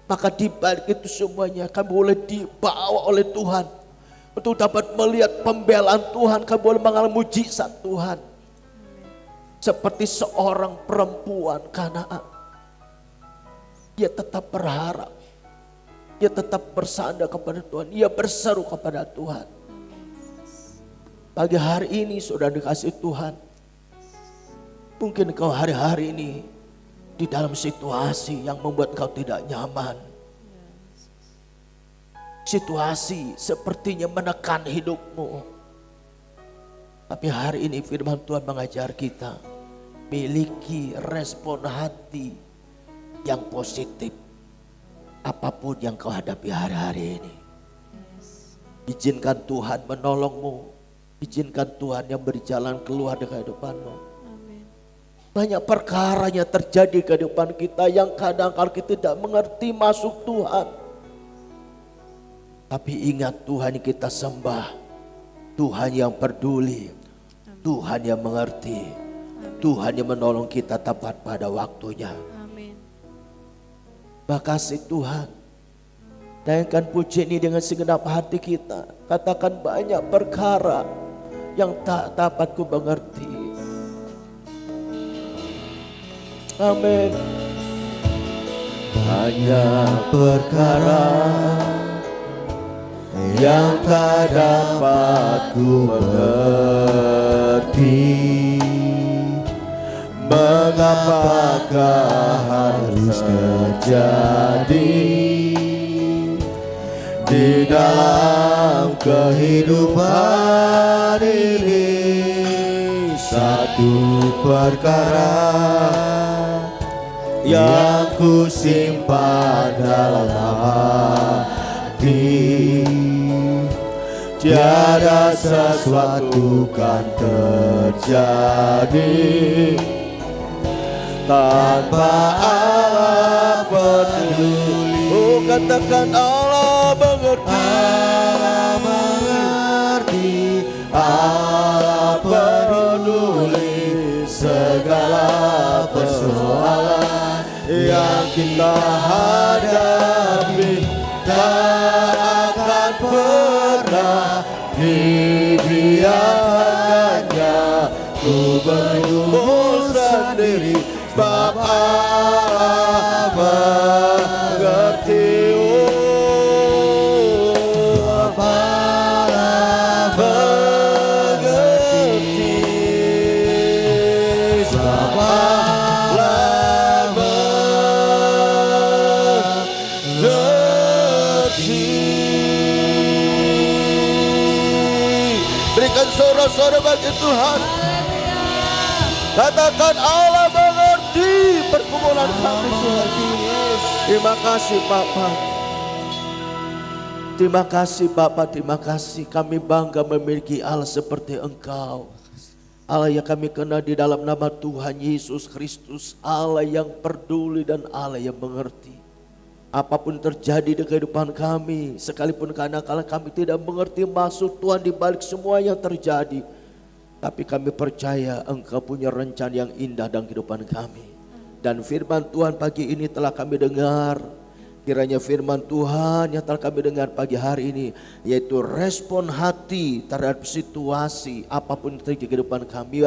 maka di balik itu semuanya kami boleh dibawa oleh Tuhan Untuk dapat melihat pembelaan Tuhan, kami boleh mengalami mujizat Tuhan. Seperti seorang perempuan Kanaan. Dia tetap berharap. Dia tetap bersandar kepada Tuhan. Dia berseru kepada Tuhan. Pagi hari ini saudara dikasih Tuhan. Mungkin kau hari-hari ini di dalam situasi yang membuat kau tidak nyaman. Situasi sepertinya menekan hidupmu. Tapi hari ini firman Tuhan mengajar kita. Miliki respon hati yang positif. Apapun yang kau hadapi hari-hari ini. Izinkan Tuhan menolongmu. Izinkan Tuhan yang berjalan keluar dari kehidupanmu. Banyak perkara yang terjadi di kehidupan kita yang kadang-kadang kita tidak mengerti masuk Tuhan. Tapi ingat Tuhan yang kita sembah. Tuhan yang peduli. Tuhan yang mengerti. Tuhan yang menolong kita tepat pada waktunya. Makasih Tuhan. Naikkan puji ini dengan segenap hati kita. Katakan banyak perkara yang tak dapat ku mengerti. Amin. Banyak perkara yang tak dapat ku mengerti. Mengapakah harus terjadi di dalam kehidupan ini? Satu perkara yang ku simpan dalam hati, tiada sesuatu kan terjadi tanpa Allah peduli. Oh, katakan Allah mengerti. Allah mengerti. Allah peduli segala persoalan yang kita hadapi. Tak akan pernah dibiarkannya ku bergumul sendiri. Sebab Allah mengerti. Sebab Allah mengerti. Sebab Allah mengerti. Berikan sorak-sorak bagi Tuhan. Katakan Allah mengerti pergumulan kami Tuhan. Terima kasih Bapa. Terima kasih Bapa, terima kasih. Kami bangga memiliki Allah seperti Engkau. Allah yang kami kenal di dalam nama Tuhan Yesus Kristus. Allah yang peduli dan Allah yang mengerti. Apapun terjadi di kehidupan kami, sekalipun kadang-kadang kami tidak mengerti maksud Tuhan di balik semua yang terjadi. Tapi kami percaya Engkau punya rencana yang indah dalam kehidupan kami. Dan firman Tuhan pagi ini telah kami dengar. Kiranya firman Tuhan yang telah kami dengar pagi hari ini, yaitu respon hati terhadap situasi apapun yang terjadi di kehidupan kami.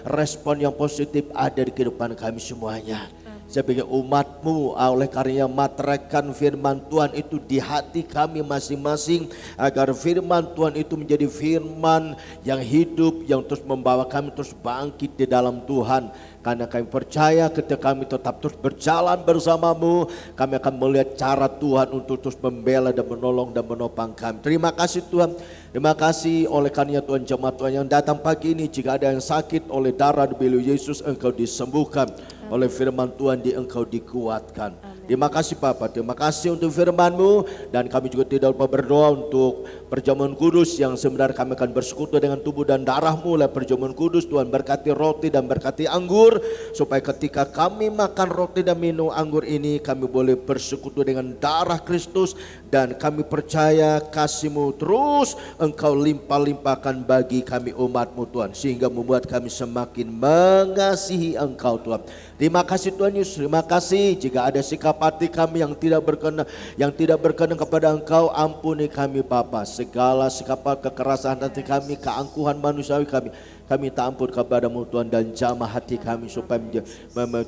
Respon yang positif ada di kehidupan kami semuanya. Sebagai umat-Mu, oleh karenanya materaikan firman Tuhan itu di hati kami masing-masing, agar firman Tuhan itu menjadi firman yang hidup, yang terus membawa kami terus bangkit di dalam Tuhan. Karena kami percaya ketika kami tetap terus berjalan bersama-Mu, kami akan melihat cara Tuhan untuk terus membela dan menolong dan menopang kami. Terima kasih Tuhan. Terima kasih oleh karenanya Tuhan, jemaat Tuhan yang datang pagi ini, jika ada yang sakit oleh darah beliau Yesus Engkau disembuhkan. Oleh firman Tuhan di Engkau dikuatkan. Terima kasih Bapa, terima kasih untuk firman-Mu. Dan kami juga tidak lupa berdoa untuk perjamuan kudus yang sebenarnya kami akan bersekutu dengan tubuh dan darah-Mu. Oleh perjamuan kudus Tuhan berkati roti dan berkati anggur, supaya ketika kami makan roti dan minum anggur ini, kami boleh bersekutu dengan darah Kristus Dan kami percaya kasih-Mu terus Engkau limpah-limpahkan bagi kami umat-Mu Tuhan. Sehingga membuat kami semakin mengasihi Engkau Tuhan. Terima kasih Tuhan Yesus, terima kasih. Jika ada sikap hati kami yang tidak berkenan kepada Engkau, ampuni kami Bapa. Segala sikap kekerasan hati kami, keangkuhan manusiawi kami minta ampun kepada-Mu Tuhan, dan jamah hati kami supaya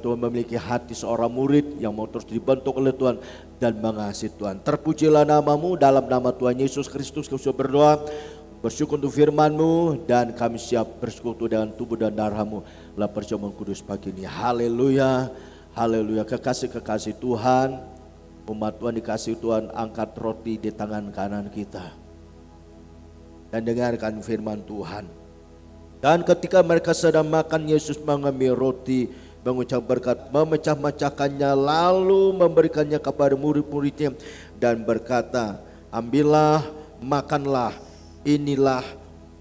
Tuhan memiliki hati seorang murid yang mau terus dibentuk oleh Tuhan dan mengasihi Tuhan. Terpujilah nama-Mu, dalam nama Tuhan Yesus Kristus kami berdoa, bersyukur untuk firman-Mu, dan kami siap bersekutu dengan tubuh dan darah-Mu dalam perjamuan kudus pagi ini. Haleluya, haleluya. Kekasih-kekasih Tuhan, umat Tuhan dikasih Tuhan, angkat roti di tangan kanan kita dan dengarkan firman Tuhan. Dan ketika mereka sedang makan, Yesus mengambil roti, mengucap berkat, memecah-mecahkannya, lalu memberikannya kepada murid-muridnya dan berkata, ambillah, makanlah, inilah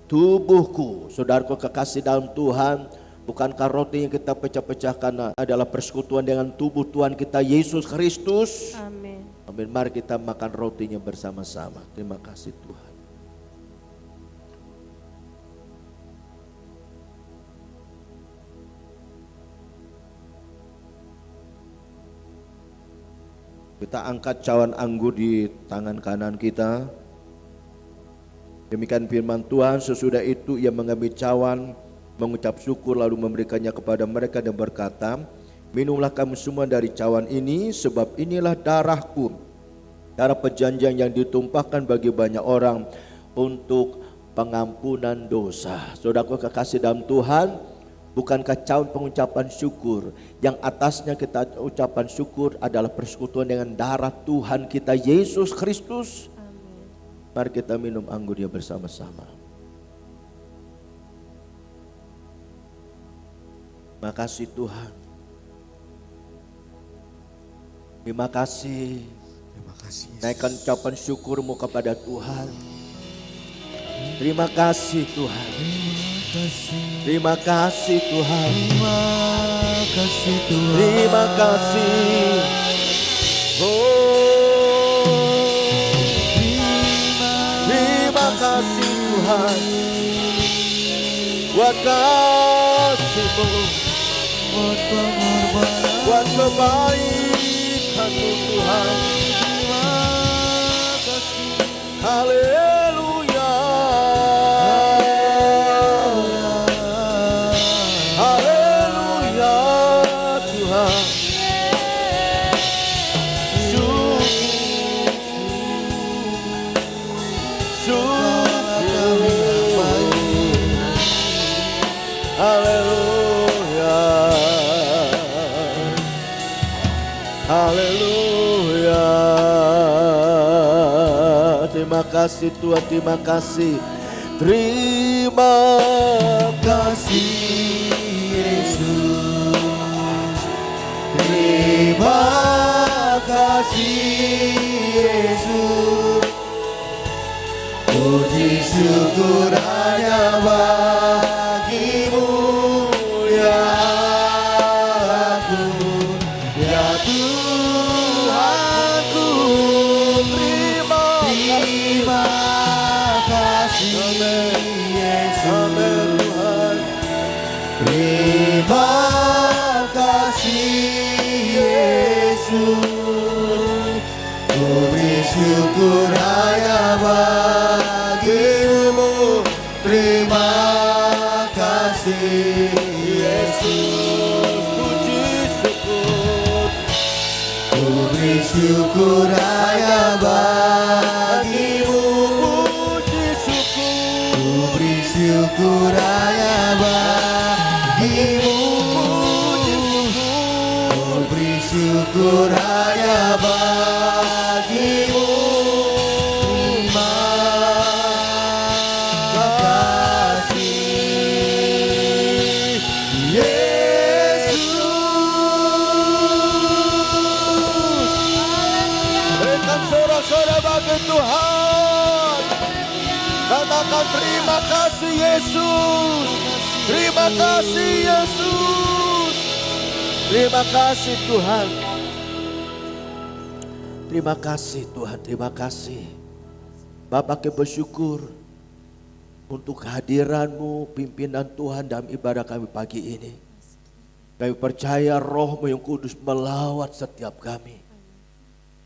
tubuhku. Saudaraku kekasih dalam Tuhan, bukankah roti yang kita pecah-pecahkan adalah persekutuan dengan tubuh Tuhan kita Yesus Kristus? Amin. Amin. Mari kita makan rotinya bersama-sama. Terima kasih Tuhan. Kita angkat cawan anggur di tangan kanan kita. Demikian firman Tuhan. Sesudah itu ia mengambil cawan, mengucap syukur, lalu memberikannya kepada mereka dan berkata, minumlah kamu semua dari cawan ini, sebab inilah darahku, darah perjanjian yang ditumpahkan bagi banyak orang untuk pengampunan dosa. Saudaraku kekasih dalam Tuhan, bukankah cawan pengucapan syukur yang atasnya kita ucapan syukur adalah persekutuan dengan darah Tuhan kita Yesus Kristus? Amin. Mari kita minum anggurnya bersama-sama. Makasih Tuhan. Terima kasih. Terima kasih. Naikkan ucapan syukurmu kepada Tuhan. Terima kasih Tuhan. Terima kasih Tuhan. Terima kasih Tuhan. Terima kasih. Terima kasih Tuhan. Buat kasih-Mu, Buat pengorbanan. buat kebaikan Tuhan. Terima kasih. Haleluya. Haleluya Tuhan. Haleluya. Haleluya. Terima kasih Tuhan, terima kasih. Terima kasih Yesus. Terima kasih Yesus. Puji syukur hanya bagi-Mu ya aku, ya Tuhanku. Terima kasih Yesus. Amin Tuhan. Terima kasih Yesus. Puji syukur hanya bagi-Mu. Terima kasih Yesus. Puji syukur. Puji syukur hanya bagi-Mu. Puji syukur. Puji syukur hanya bagi-Mu. Puji syukur hanya bagi-Mu. Tuhan, katakan terima kasih Yesus. Terima kasih Yesus. Terima kasih Tuhan. Terima kasih Tuhan, terima kasih. Bapak kami bersyukur untuk kehadiran-Mu, pimpinan Tuhan dalam ibadah kami pagi ini. Kami percaya Roh-Mu yang kudus melawat setiap kami.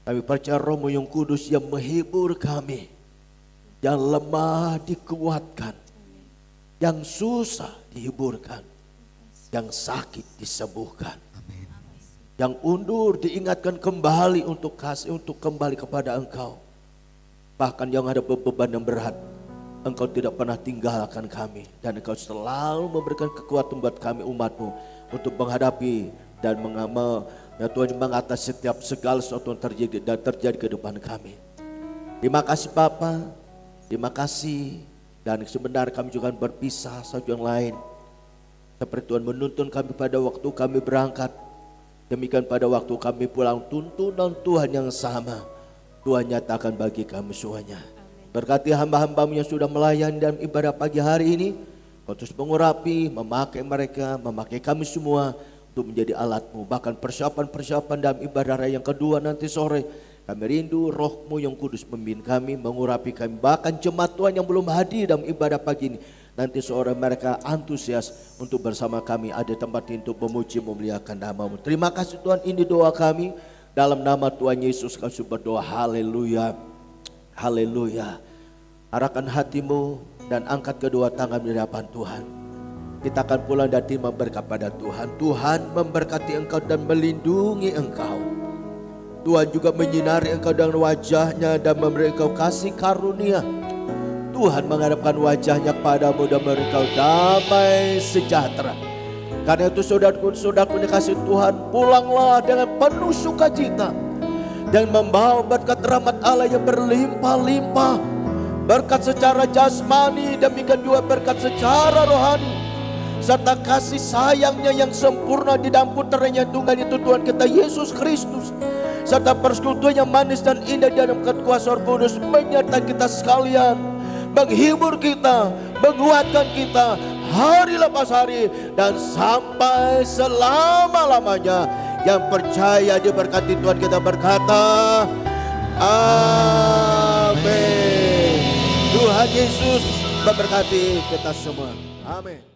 Kami percaya Roh-Mu yang kudus yang menghibur kami. Yang lemah dikuatkan. Yang susah dihiburkan. Yang sakit disembuhkan. Yang undur diingatkan kembali untuk kasih, untuk kembali kepada Engkau. Bahkan yang ada beban yang berat, Engkau tidak pernah tinggalkan kami. Dan Engkau selalu memberikan kekuatan buat kami umat-Mu untuk menghadapi dan Tuhan mengatasi setiap segala sesuatu yang terjadi ke depan kami. Terima kasih Bapa, terima kasih. Dan sebenarnya kami juga berpisah satu yang lain. Seperti Tuhan menuntun kami pada waktu kami berangkat. Demikian pada waktu kami pulang, tuntunan Tuhan yang sama Tuhan nyatakan bagi kami semuanya. Berkati hamba-hamba-Mu yang sudah melayani dalam ibadah pagi hari ini. Kau terus mengurapi, memakai mereka, memakai kami semua untuk menjadi alat-Mu. Bahkan persiapan-persiapan dalam ibadah raya yang kedua nanti sore. Kami rindu Roh-Mu yang kudus memimpin kami, mengurapi kami. Bahkan jemaat Tuhan yang belum hadir dalam ibadah pagi ini. Nanti sore mereka antusias untuk bersama kami ada tempat untuk memuji memuliakan nama-Mu. Terima kasih Tuhan, ini doa kami. Dalam nama Tuhan Yesus kami berdoa, haleluya, haleluya. Arahkan hatimu dan angkat kedua tangan di hadapan Tuhan. Kita akan pulang dan terima berkat pada Tuhan. Tuhan memberkati engkau dan melindungi engkau. Tuhan juga menyinari engkau dengan wajahnya dan memberi engkau kasih karunia. Tuhan menghadapkan wajahnya padamu dan memberi engkau damai sejahtera. Karena itu saudaraku dikasih Tuhan, pulanglah dengan penuh sukacita dan membawa berkat rahmat Allah yang berlimpah-limpah. Berkat secara jasmani, demikian juga berkat secara rohani. Serta kasih sayangnya yang sempurna di dalam putranya Tuhan itu Tuhan kita Yesus Kristus. Serta persekutuan yang manis dan indah di dalam kuasa Roh Kudus menyertai kita sekalian. Menghibur kita, menguatkan kita hari lepas hari dan sampai selama-lamanya. Yang percaya diberkati Tuhan kita berkata, amin. Tuhan Yesus memberkati kita semua. Amin.